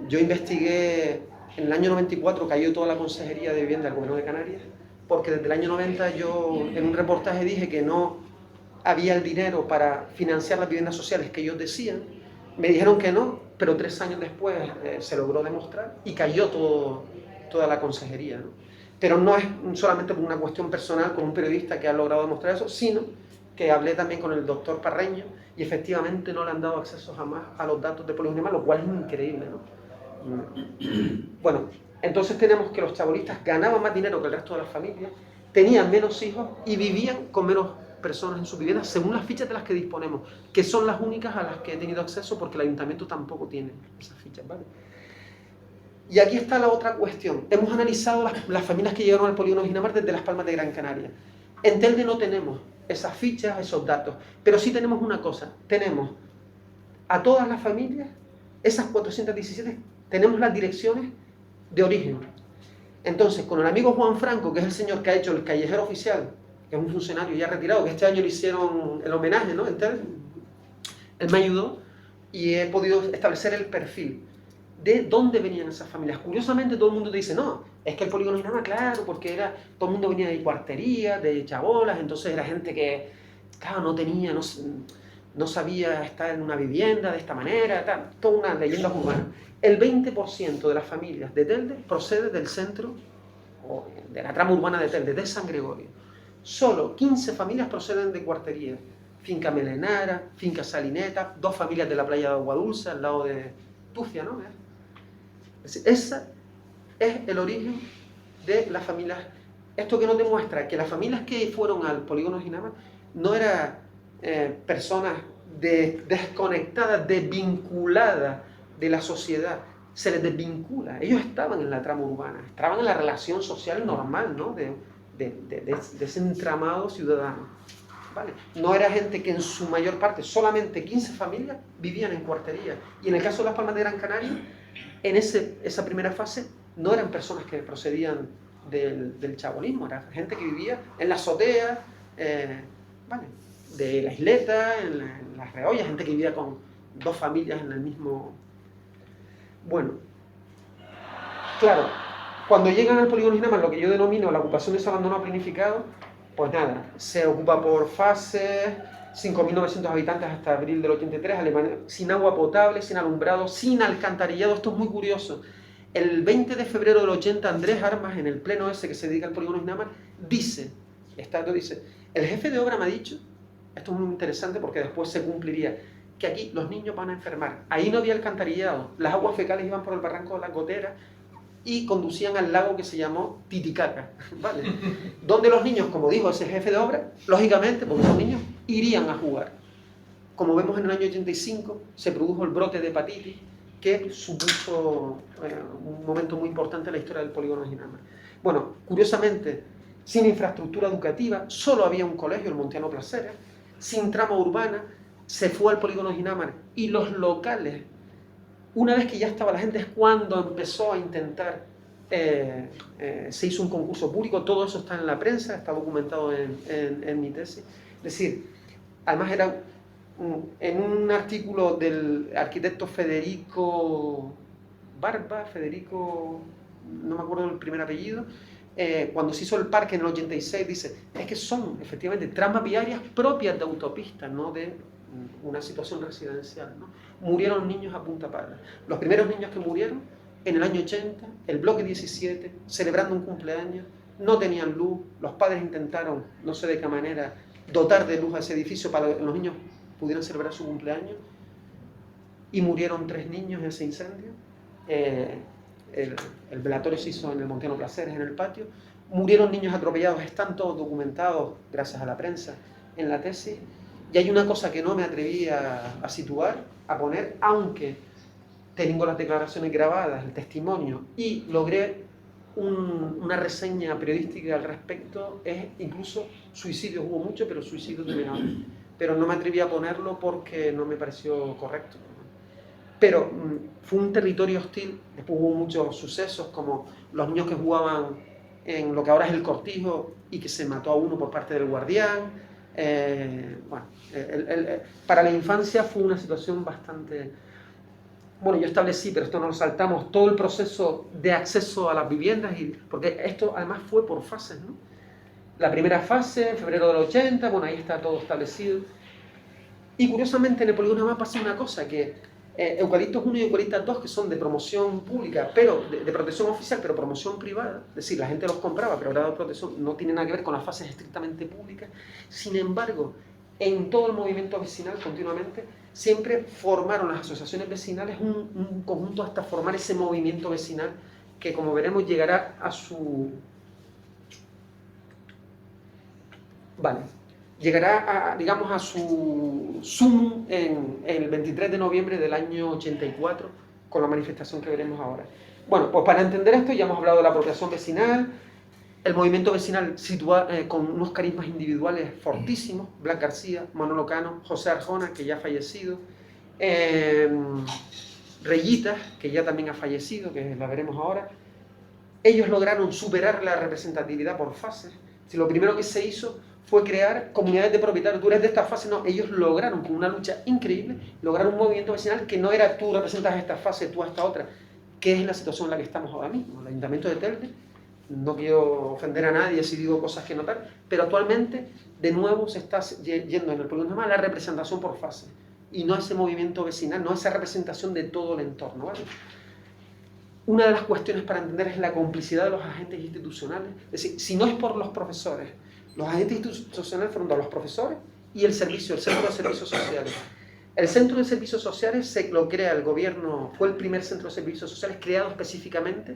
yo investigué, en el año 94 cayó toda la Consejería de Vivienda del Gobierno de Canarias, porque desde el año 90 yo en un reportaje dije que no había el dinero para financiar las viviendas sociales que ellos decían. Me dijeron que no, pero 3 años después se logró demostrar y cayó toda la consejería, ¿no? Pero no es solamente por una cuestión personal con un periodista que ha logrado demostrar eso, sino que hablé también con el doctor Parreño y efectivamente no le han dado acceso jamás a los datos de Polígono Ginamar, lo cual es increíble, ¿no? Bueno, entonces tenemos que los chabolistas ganaban más dinero que el resto de las familias, tenían menos hijos y vivían con menos personas en sus viviendas, según las fichas de las que disponemos, que son las únicas a las que he tenido acceso porque el ayuntamiento tampoco tiene esas fichas, ¿vale? Y aquí está la otra cuestión. Hemos analizado las familias que llegaron al polígono de Ginamar desde Las Palmas de Gran Canaria. En Telde no tenemos esas fichas, esos datos, pero sí tenemos una cosa, tenemos a todas las familias, esas 417, tenemos las direcciones de origen. Entonces, con el amigo Juan Franco, que es el señor que ha hecho el callejero oficial, que es un funcionario ya retirado, que este año le hicieron el homenaje, ¿no?, en Telde, él me ayudó y he podido establecer el perfil de dónde venían esas familias. Curiosamente todo el mundo te dice, no, es que el polígono Ginamar, claro, porque todo el mundo venía de cuarterías, de chabolas, entonces era gente que, claro, no sabía estar en una vivienda de esta manera, tal, toda una leyenda urbana. El 20% de las familias de Telde procede del centro, o de la trama urbana de Telde, de San Gregorio. Solo 15 familias proceden de cuarterías. Finca Melenara, Finca Salineta, 2 familias de la playa de Agua Dulce, al lado de Tufia, ¿no? Ese es el origen de las familias. Esto que nos demuestra que las familias que fueron al polígono Ginamar no eran personas desconectadas, desvinculadas de la sociedad. Se les desvincula. Ellos estaban en la trama urbana, estaban en la relación social normal, ¿no?, de ese entramado ciudadano, ¿vale? No era gente que en su mayor parte, solamente 15 familias, vivían en cuartería. Y en el caso de Las Palmas de Gran Canaria, en esa primera fase, no eran personas que procedían del chabolismo, era gente que vivía en la azotea, ¿vale?, de la isleta, en las reollas, gente que vivía con 2 familias en el mismo... Bueno, claro, cuando llegan al polígono Ginamar, lo que yo denomino la ocupación de ese abandono planificado, pues nada, se ocupa por fases, 5.900 habitantes hasta abril del 83, Alemania, sin agua potable, sin alumbrado, sin alcantarillado. Esto es muy curioso. El 20 de febrero del 80, Andrés Armas, en el pleno ese que se dedica al polígono Ginamar, dice, el jefe de obra me ha dicho, esto es muy interesante porque después se cumpliría, que aquí los niños van a enfermar. Ahí no había alcantarillado, las aguas fecales iban por el barranco de las goteras y conducían al lago que se llamó Titicaca, ¿vale? Donde los niños, como dijo ese jefe de obra, lógicamente, porque son niños, irían a jugar. Como vemos en el año 85, se produjo el brote de hepatitis, que supuso un momento muy importante en la historia del polígono de Ginamar. Bueno, curiosamente, sin infraestructura educativa, solo había un colegio, el Montiano Placeres, sin trama urbana, se fue al polígono de Ginamar y los locales, una vez que ya estaba la gente, es cuando empezó a intentar, se hizo un concurso público, todo eso está en la prensa, está documentado en mi tesis. Es decir, además era en un artículo del arquitecto Federico Barba, Federico, no me acuerdo el primer apellido, cuando se hizo el parque en el 86, dice, es que son efectivamente tramas viarias propias de autopistas, no de una situación residencial, ¿no? Murieron niños a punta pala. Los primeros niños que murieron en el año 80, el bloque 17, celebrando un cumpleaños, no tenían luz, los padres intentaron, no sé de qué manera, dotar de luz a ese edificio para que los niños pudieran celebrar su cumpleaños, y murieron 3 niños en ese incendio. El velatorio se hizo en el Montiano Placeres, en el patio. Murieron niños atropellados, están todos documentados gracias a la prensa en la tesis. Y hay una cosa que no me atreví a situar, a poner, aunque tengo las declaraciones grabadas, el testimonio, y logré una reseña periodística al respecto, es incluso suicidios, hubo mucho, pero suicidios de menores. Pero no me atreví a ponerlo porque no me pareció correcto. Pero fue un territorio hostil, después hubo muchos sucesos, como los niños que jugaban en lo que ahora es el Cortijo y que se mató a uno por parte del guardián. Bueno, para la infancia fue una situación bastante... Bueno, yo establecí, pero esto no lo saltamos, todo el proceso de acceso a las viviendas, porque esto además fue por fases, ¿no? La primera fase, en febrero del 80, bueno, ahí está todo establecido. Y curiosamente en el polígono además pasa una cosa, que Eucaliptos 1 y Eucaliptos 2, que son de promoción pública, pero de protección oficial, pero promoción privada, es decir, la gente los compraba, pero grado de protección no tiene nada que ver con las fases estrictamente públicas. Sin embargo, en todo el movimiento vecinal, continuamente, siempre formaron las asociaciones vecinales un conjunto hasta formar ese movimiento vecinal que, como veremos, llegará a su... Vale. Llegará, digamos, a su sumum en el 23 de noviembre del año 84, con la manifestación que veremos ahora. Bueno, pues para entender esto ya hemos hablado de la apropiación vecinal, el movimiento vecinal con unos carismas individuales fortísimos, Blas García, Manolo Cano, José Arjona, que ya ha fallecido, Reyitas, que ya también ha fallecido, que la veremos ahora. Ellos lograron superar la representatividad por fases. Si lo primero que se hizo fue crear comunidades de propietarios. Tú eres de esta fase, no, ellos lograron, con una lucha increíble, lograr un movimiento vecinal que no era tú representas esta fase, tú a esta otra, que es la situación en la que estamos ahora mismo. El Ayuntamiento de Telde, no quiero ofender a nadie si digo cosas que no tal, pero actualmente de nuevo se está yendo en el polígono a la representación por fase, y no ese movimiento vecinal, no esa representación de todo el entorno, ¿vale? Una de las cuestiones para entender es la complicidad de los agentes institucionales. Es decir, si no es por los profesores, los agentes institucionales fueron los profesores y el servicio, el Centro de Servicios Sociales. El Centro de Servicios Sociales lo crea el gobierno, fue el primer centro de servicios sociales creado específicamente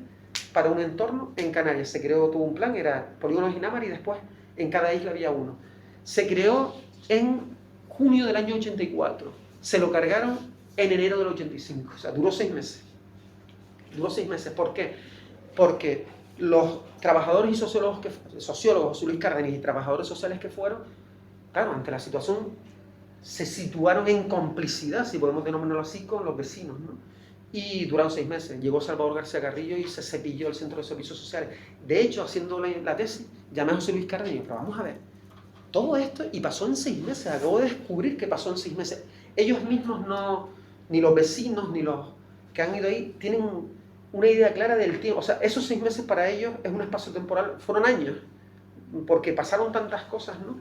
para un entorno en Canarias. Se creó todo un plan, era Polígono Ginamar, y después en cada isla había uno. Se creó en junio del año 84. Se lo cargaron en enero del 85. O sea, duró 6 meses. Duró 6 meses. ¿Por qué? Porque los trabajadores y sociólogos, José Luis Cárdenas, y trabajadores sociales que fueron, claro, ante la situación se situaron en complicidad, si podemos denominarlo así, con los vecinos, ¿no? Y duraron 6 meses. Llegó Salvador García Carrillo y se cepilló el Centro de Servicios Sociales. De hecho, haciendo la tesis, llamé a José Luis Cárdenas y dije, pero vamos a ver, todo esto, y pasó en 6 meses, acabo de descubrir que pasó en 6 meses. Ellos mismos no, ni los vecinos, ni los que han ido ahí, tienen una idea clara del tiempo. O sea, esos 6 meses para ellos es un espacio temporal, fueron años, porque pasaron tantas cosas, ¿no?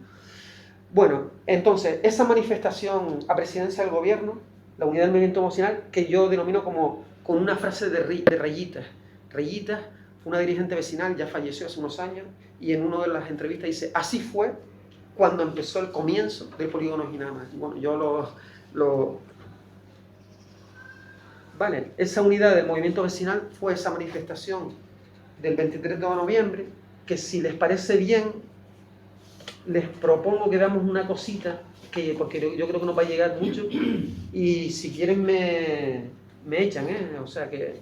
Bueno, entonces, esa manifestación a presidencia del gobierno, la unidad del movimiento emocional, que yo denomino como con una frase de Reyitas. Reyitas fue una dirigente vecinal, ya falleció hace unos años, y en una de las entrevistas dice, así fue cuando empezó el comienzo del polígono Ginamar. Bueno, yo Vale, esa unidad del movimiento vecinal fue esa manifestación del 23 de noviembre, que si les parece bien, les propongo que veamos una cosita, porque yo creo que nos va a llegar mucho, y si quieren me echan, o sea que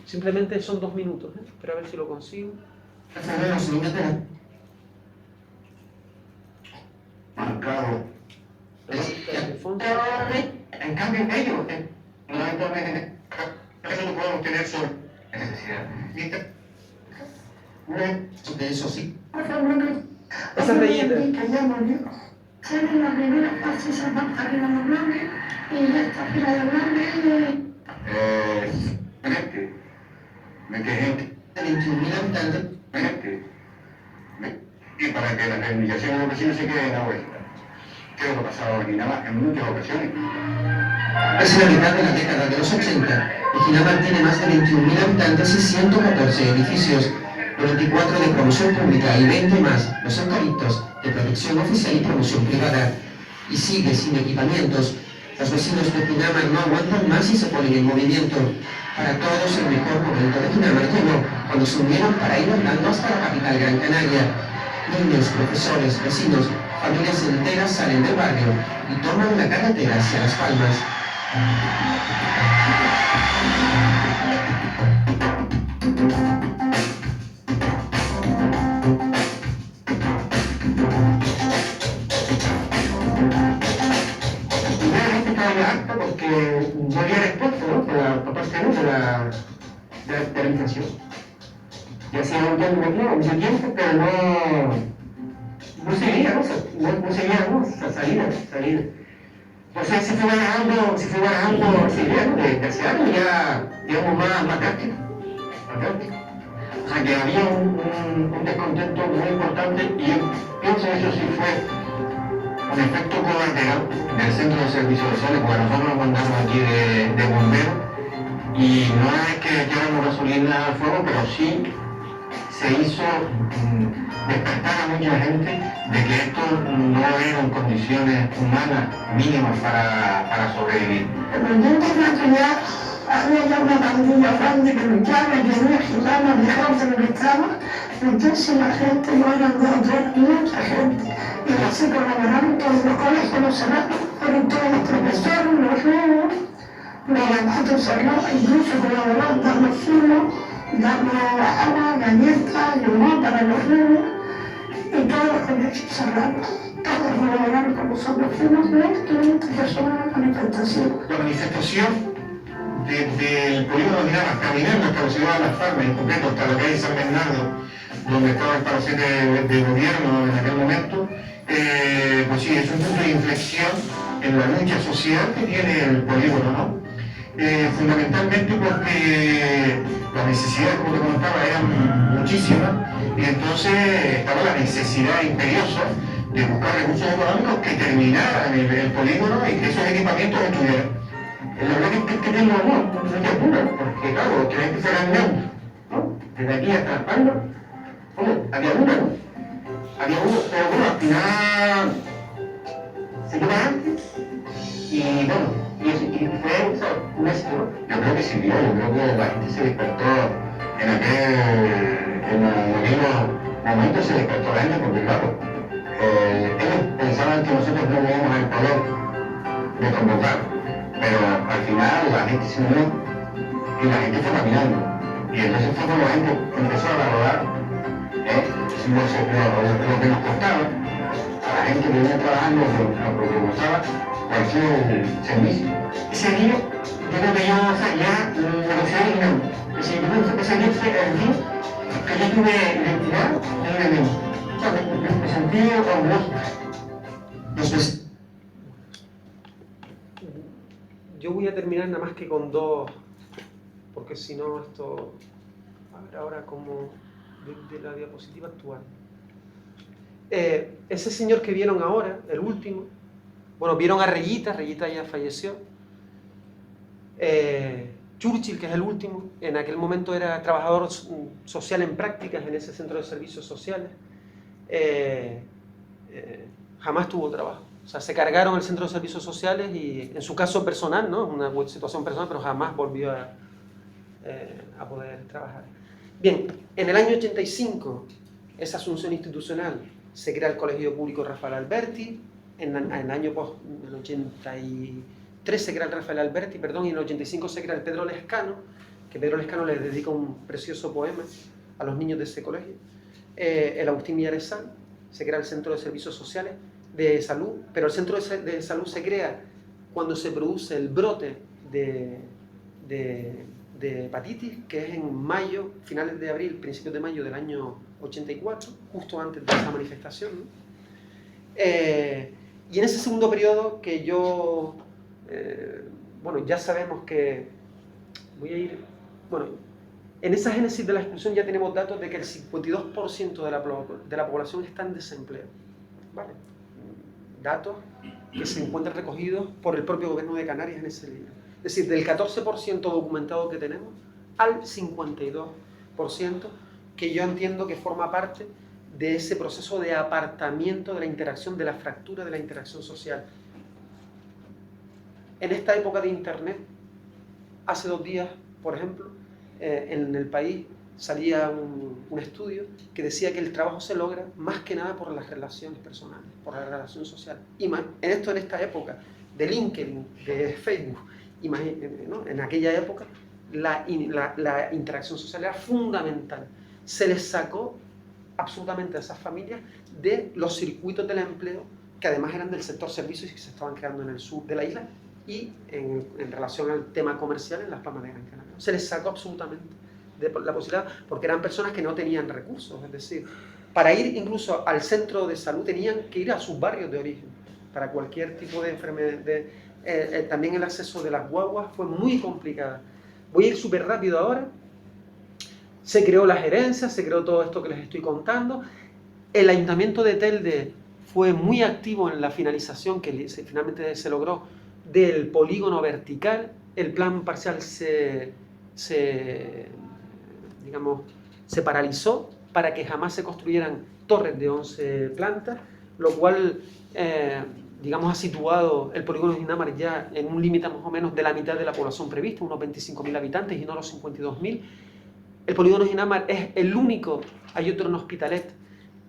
simplemente son 2 minutos, pero a ver si lo consigo. Marcado. En cambio, ellos, eso lo podemos tener sobre de eso sí. Esa es Reyita. Salen las primeras partes, esa parte arriba los bloques, y esta fila de bloques, de que gente de 21.000 habitantes, y para que la reivindicación de los vecinos se quede en la vuelta. ¿Qué es lo que ha pasado en Guinamar en muchas ocasiones? Hacia la mitad de la década de los 80, Guinamar tiene más de 21.000 habitantes y 114 edificios, 24 de promoción pública y 20 más, los eucaliptos, de protección oficial y promoción privada. Y sigue sin equipamientos. Los vecinos de Pinamar no aguantan más y se ponen en movimiento. Para todos el mejor momento de Pinamar llegó cuando se unieron para ir andando hasta la capital Gran Canaria. Niños, profesores, vecinos, familias enteras salen del barrio y toman la carretera hacia Las Palmas. Porque no había respuesta, ¿no? Por parte de la inflación. Ya se había mucho tiempo, pero no seguía, no seguía, salida. Entonces se fue barajando esa idea, ¿no? De terciario ya, digamos, más práctico. O sea que había un descontento muy importante y yo pienso que eso sí fue un efecto colateral del Centro de Servicios Sociales, porque nosotros nos mandamos aquí de bomberos y no es que echáramos gasolina al fuego, pero sí se hizo despertar a mucha gente de que esto no eran condiciones humanas mínimas para sobrevivir. Dependiendo de la ciudad, había ya una pandilla grande que luchaba y tenía gitanos lejos de lo que estaba, muchísima gente, no eran dos o tres, mucha gente. Y así colaboraron todos los colegios, los cerrados, fueron todos los profesores, los niños, los ganatos cerrados, incluso colaboraron, dando zumo, dando agua, galletas, yogur para los niños, y todos los colegios cerrados. Todos colaboraron con nosotros, fuimos 1.500 personas en la manifestación. La manifestación desde el polígono de Guinamar, caminando hasta la ciudad de Las Palmas, en concreto hasta la calle San Bernardo, donde estaba el palacete de gobierno en aquel momento, pues sí, es un punto de inflexión en la lucha social que tiene el polígono, ¿no? Fundamentalmente porque las necesidades, como te comentaba, eran muchísimas y entonces estaba la necesidad imperiosa de buscar recursos económicos que terminaran el polígono y que esos equipamientos estuvieran. La verdad es que tengo muchas dudas, porque claro, que la gente fuera andando, ¿no? Desde aquí hasta Las Palmas, había una, ¿no? Había uno, pero bueno, al final se quedó antes y bueno, y fue un éxito. Yo creo que sirvió, yo creo que la gente se despertó en aquellos momentos, se despertó la gente porque claro, ellos pensaban que nosotros no teníamos el poder de convocar, pero al final la gente se unió y la gente fue caminando y entonces fue cuando la gente empezó a valorar lo que nos costaba a la gente que venía trabajando, lo que costaba cualquier servicio. Ese día, yo creo que ya negocié y no. Ese día fue el día que yo tuve identidad en el evento. O sea, me sentí orgulloso. Después. Yo voy a terminar nada más que con dos, porque si no esto... A ver ahora cómo... de la diapositiva actual. Ese señor que vieron ahora, el último, bueno, vieron a Reyita ya falleció. Churchill, que es el último, en aquel momento era trabajador social en prácticas en ese centro de servicios sociales. Jamás tuvo trabajo. O sea, se cargaron el centro de servicios sociales y en su caso personal, ¿no? Una situación personal, pero jamás volvió a poder trabajar. Bien, en el año 85, esa asunción institucional, se crea el Colegio Público Rafael Alberti, en el 83 se crea el Rafael Alberti, perdón, y en el 85 se crea el Pedro Lescano, que Pedro Lescano le dedica un precioso poema a los niños de ese colegio. El Agustín Villarezal, se crea el Centro de Servicios Sociales de Salud, pero el Centro de Salud se crea cuando se produce el brote de hepatitis, que es en mayo, finales de abril, principios de mayo del año 84, justo antes de esa manifestación, ¿no? Y en ese segundo periodo que yo, bueno, ya sabemos que voy a ir... Bueno, en esa génesis de la exclusión ya tenemos datos de que el 52% de la población está en desempleo. ¿Vale? Datos que se encuentran recogidos por el propio gobierno de Canarias en ese libro. Es decir, del 14% documentado que tenemos al 52%, que yo entiendo que forma parte de ese proceso de apartamiento de la interacción, de la fractura de la interacción social. En esta época de Internet, hace 2 días, por ejemplo, en el país salía un estudio que decía que el trabajo se logra más que nada por las relaciones personales, por la relación social. En esta época de LinkedIn, de Facebook, ¿no? En aquella época la interacción social era fundamental. Se les sacó absolutamente a esas familias de los circuitos del empleo, que además eran del sector servicios y que se estaban creando en el sur de la isla, y en relación al tema comercial en Las Palmas de Gran Canaria. Se les sacó absolutamente de la posibilidad, porque eran personas que no tenían recursos, es decir, para ir incluso al centro de salud tenían que ir a sus barrios de origen, para cualquier tipo de enfermedad. También el acceso de las guaguas fue muy complicado. Voy a ir súper rápido ahora. Se creó la gerencia, se creó todo esto que les estoy contando. El Ayuntamiento de Telde fue muy activo en la finalización, que finalmente se logró, del polígono vertical. El plan parcial se paralizó para que jamás se construyeran torres de 11 plantas, lo cual, ha situado el polígono de Ginamar ya en un límite más o menos de la mitad de la población prevista, unos 25.000 habitantes y no los 52.000. El polígono de Ginamar es el único, hay otro en Hospitalet,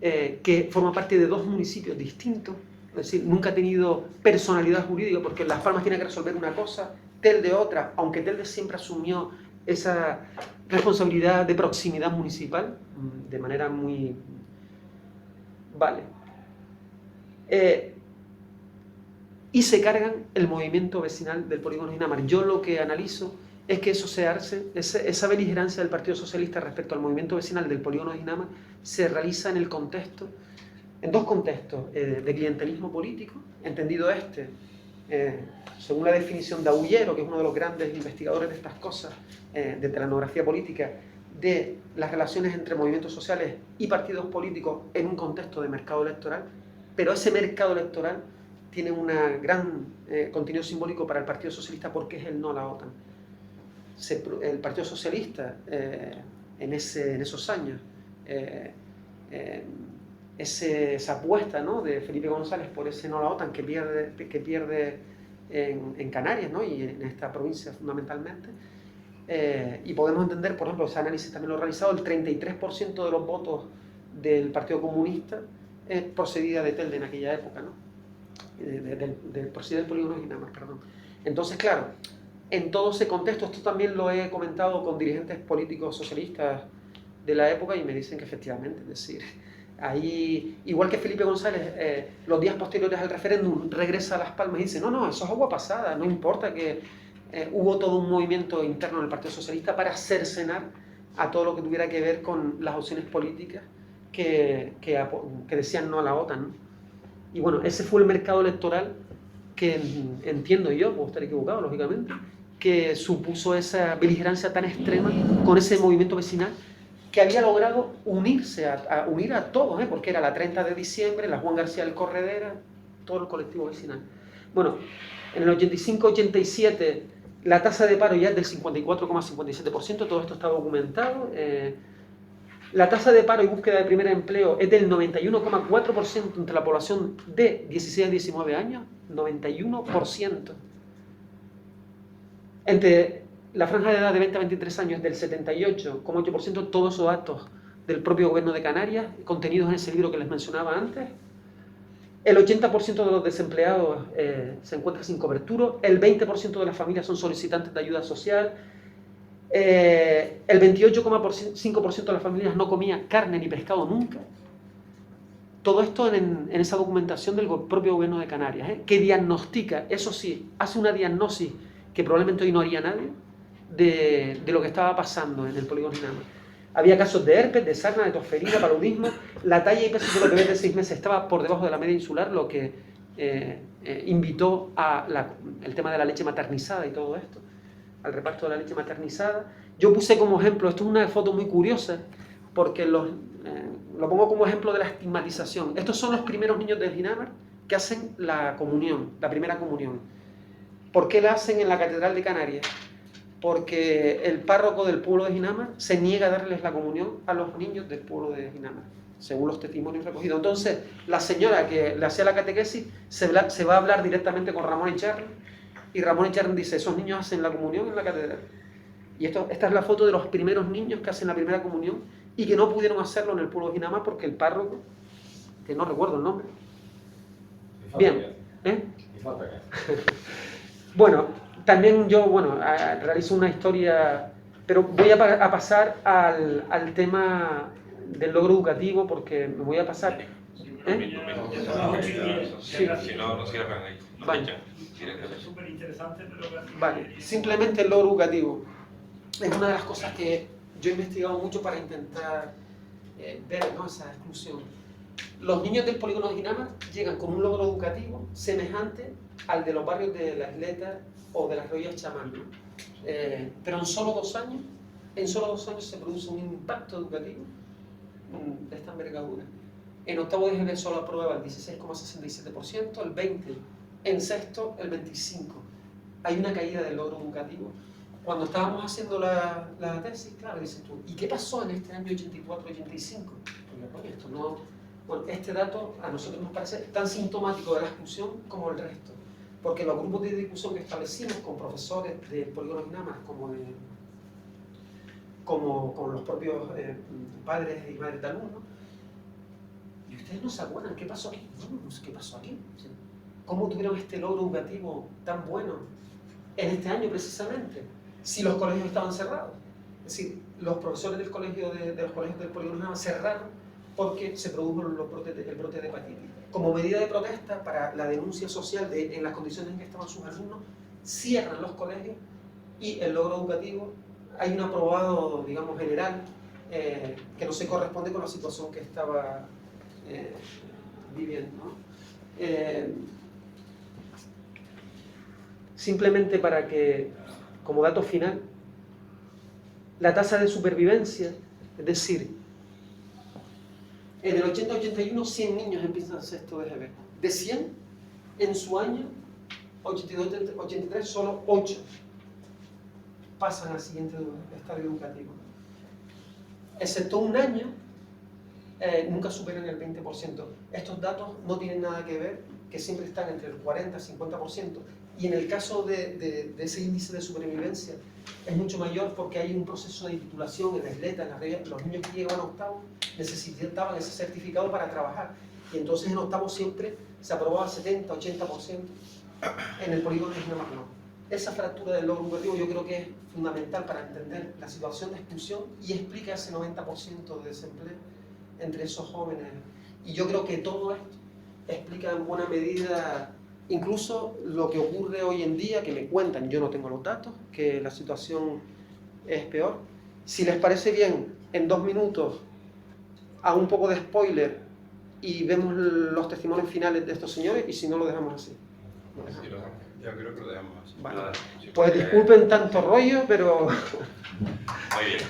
que forma parte de 2 municipios distintos, es decir, nunca ha tenido personalidad jurídica, porque Las Palmas tiene que resolver una cosa, Telde otra, aunque Telde siempre asumió esa responsabilidad de proximidad municipal de manera muy... Vale. Y se cargan el movimiento vecinal del polígono de Ginamar. Yo lo que analizo es que eso se hace, esa beligerancia del Partido Socialista respecto al movimiento vecinal del polígono de Ginamar se realiza en 2 contextos de clientelismo político, entendido según la definición de Aullero, que es uno de los grandes investigadores de estas cosas, de etnografía política, de las relaciones entre movimientos sociales y partidos políticos en un contexto de mercado electoral, pero ese mercado electoral tiene un gran contenido simbólico para el Partido Socialista porque es el no a la OTAN. El Partido Socialista en esos años, esa apuesta, ¿no?, de Felipe González por ese no a la OTAN que pierde en Canarias, ¿no?, y en esta provincia fundamentalmente, y podemos entender, por ejemplo, ese análisis también lo he realizado, el 33% de los votos del Partido Comunista procedía de Telde en aquella época, ¿no?, procedía del polígono de Ginamar, perdón. Entonces, claro, en todo ese contexto, esto también lo he comentado con dirigentes políticos socialistas de la época y me dicen que efectivamente, es decir, ahí, igual que Felipe González, los días posteriores al referéndum regresa a Las Palmas y dice, no, eso es agua pasada, no importa que hubo todo un movimiento interno del Partido Socialista para cercenar a todo lo que tuviera que ver con las opciones políticas que decían no a la OTAN, ¿no? Y bueno, ese fue el mercado electoral que entiendo yo, puedo estar equivocado, lógicamente, que supuso esa beligerancia tan extrema con ese movimiento vecinal que había logrado unir a todos, porque era la 30 de diciembre, la Juan García del Corredera, todo el colectivo vecinal. Bueno, en el 85-87 la tasa de paro ya es del 54,57%, todo esto está documentado. La tasa de paro y búsqueda de primer empleo es del 91,4% entre la población de 16 a 19 años, 91%. Entre la franja de edad de 20 a 23 años es del 78,8%, todos esos datos del propio gobierno de Canarias, contenidos en ese libro que les mencionaba antes. El 80% de los desempleados se encuentra sin cobertura, el 20% de las familias son solicitantes de ayuda social, el 28,5% de las familias no comía carne ni pescado nunca. Todo esto en esa documentación del propio gobierno de Canarias, que diagnostica, eso sí, hace una diagnosis que probablemente hoy no haría nadie, de lo que estaba pasando en el polígono Ginamar. Había casos de herpes, de sarna, de tosferina, paludismo. La talla y peso de los bebés de 6 meses estaba por debajo de la media insular, lo que invitó a el tema de la leche maternizada y todo esto. al reparto de la leche maternizada. Yo puse como ejemplo, esto es una foto muy curiosa, porque lo pongo como ejemplo de la estigmatización. Estos son los primeros niños del Ginamar que hacen la comunión, la primera comunión. ¿Por qué la hacen en la Catedral de Canarias? Porque el párroco del pueblo de Ginamar se niega a darles la comunión a los niños del pueblo de Ginamar, según los testimonios recogidos. Entonces, la señora que le hacía la catequesis se va a hablar directamente con Ramón Echarri, y Ramón Echarri dice, esos niños hacen la comunión en la catedral. Y esta es la foto de los primeros niños que hacen la primera comunión y que no pudieron hacerlo en el pueblo de Ginamar porque el párroco, que no recuerdo el nombre. Bien. Bueno, también yo realizo una historia, pero voy a pasar al tema del logro educativo porque me voy a pasar... Si no, no cierran ahí. Vale. Es súper interesante, pero... Vale, simplemente el logro educativo. Es una de las cosas que yo he investigado mucho para intentar ver, ¿no?, esa exclusión. Los niños del polígono de Ginamar llegan con un logro educativo semejante al de los barrios de La Isleta o de las Royas Chamán, ¿no? Pero en solo 2 años, se produce un impacto educativo de esta envergadura. En octavo de EGB solo aprueba el 16,67%, el 20%, en sexto el 25%. Hay una caída del logro educativo. Cuando estábamos haciendo la tesis, claro, dices tú, ¿y qué pasó en este año 84-85? Porque, esto no... Bueno, este dato a nosotros nos parece tan sintomático de la exclusión como el resto, porque los grupos de discusión que establecimos con profesores del polígono Ginamar, como con los propios padres y madres de alumnos, y ustedes no se acuerdan qué pasó aquí. No sé qué pasó aquí. ¿Cómo tuvieron este logro educativo tan bueno en este año precisamente, si los colegios estaban cerrados? Es decir, los profesores del colegio de los colegios del polígono Ginamar cerraron porque se produjo el brote de hepatitis. Como medida de protesta para la denuncia social en las condiciones en que estaban sus alumnos, cierran los colegios y el logro educativo, hay un aprobado, digamos, general que no se corresponde con la situación que estaba viviendo, ¿no? Simplemente para que, como dato final, la tasa de supervivencia, es decir, en el 80-81, 100 niños empiezan a sexto de EGB. De 100, en su año, 82-83, solo 8 pasan al siguiente estadio educativo. Excepto un año, nunca superan el 20%. Estos datos no tienen nada que ver, que siempre están entre el 40 y 50%. Y en el caso de ese índice de supervivencia, es mucho mayor porque hay un proceso de titulación en La Isleta, en la Ría. Los niños que llegaban a octavo necesitaban ese certificado para trabajar. Y entonces en octavo siempre se aprobaba el 70-80%. En el polígono de Ginamar no. Esa fractura del logro educativo yo creo que es fundamental para entender la situación de exclusión y explica ese 90% de desempleo entre esos jóvenes. Y yo creo que todo esto explica en buena medida incluso lo que ocurre hoy en día, que me cuentan, yo no tengo los datos, que la situación es peor. Si les parece bien, en 2 minutos hago un poco de spoiler y vemos los testimonios finales de estos señores, y si no lo dejamos así. Yo creo que lo dejamos así. Vale. Pues disculpen tanto rollo, pero... Muy bien.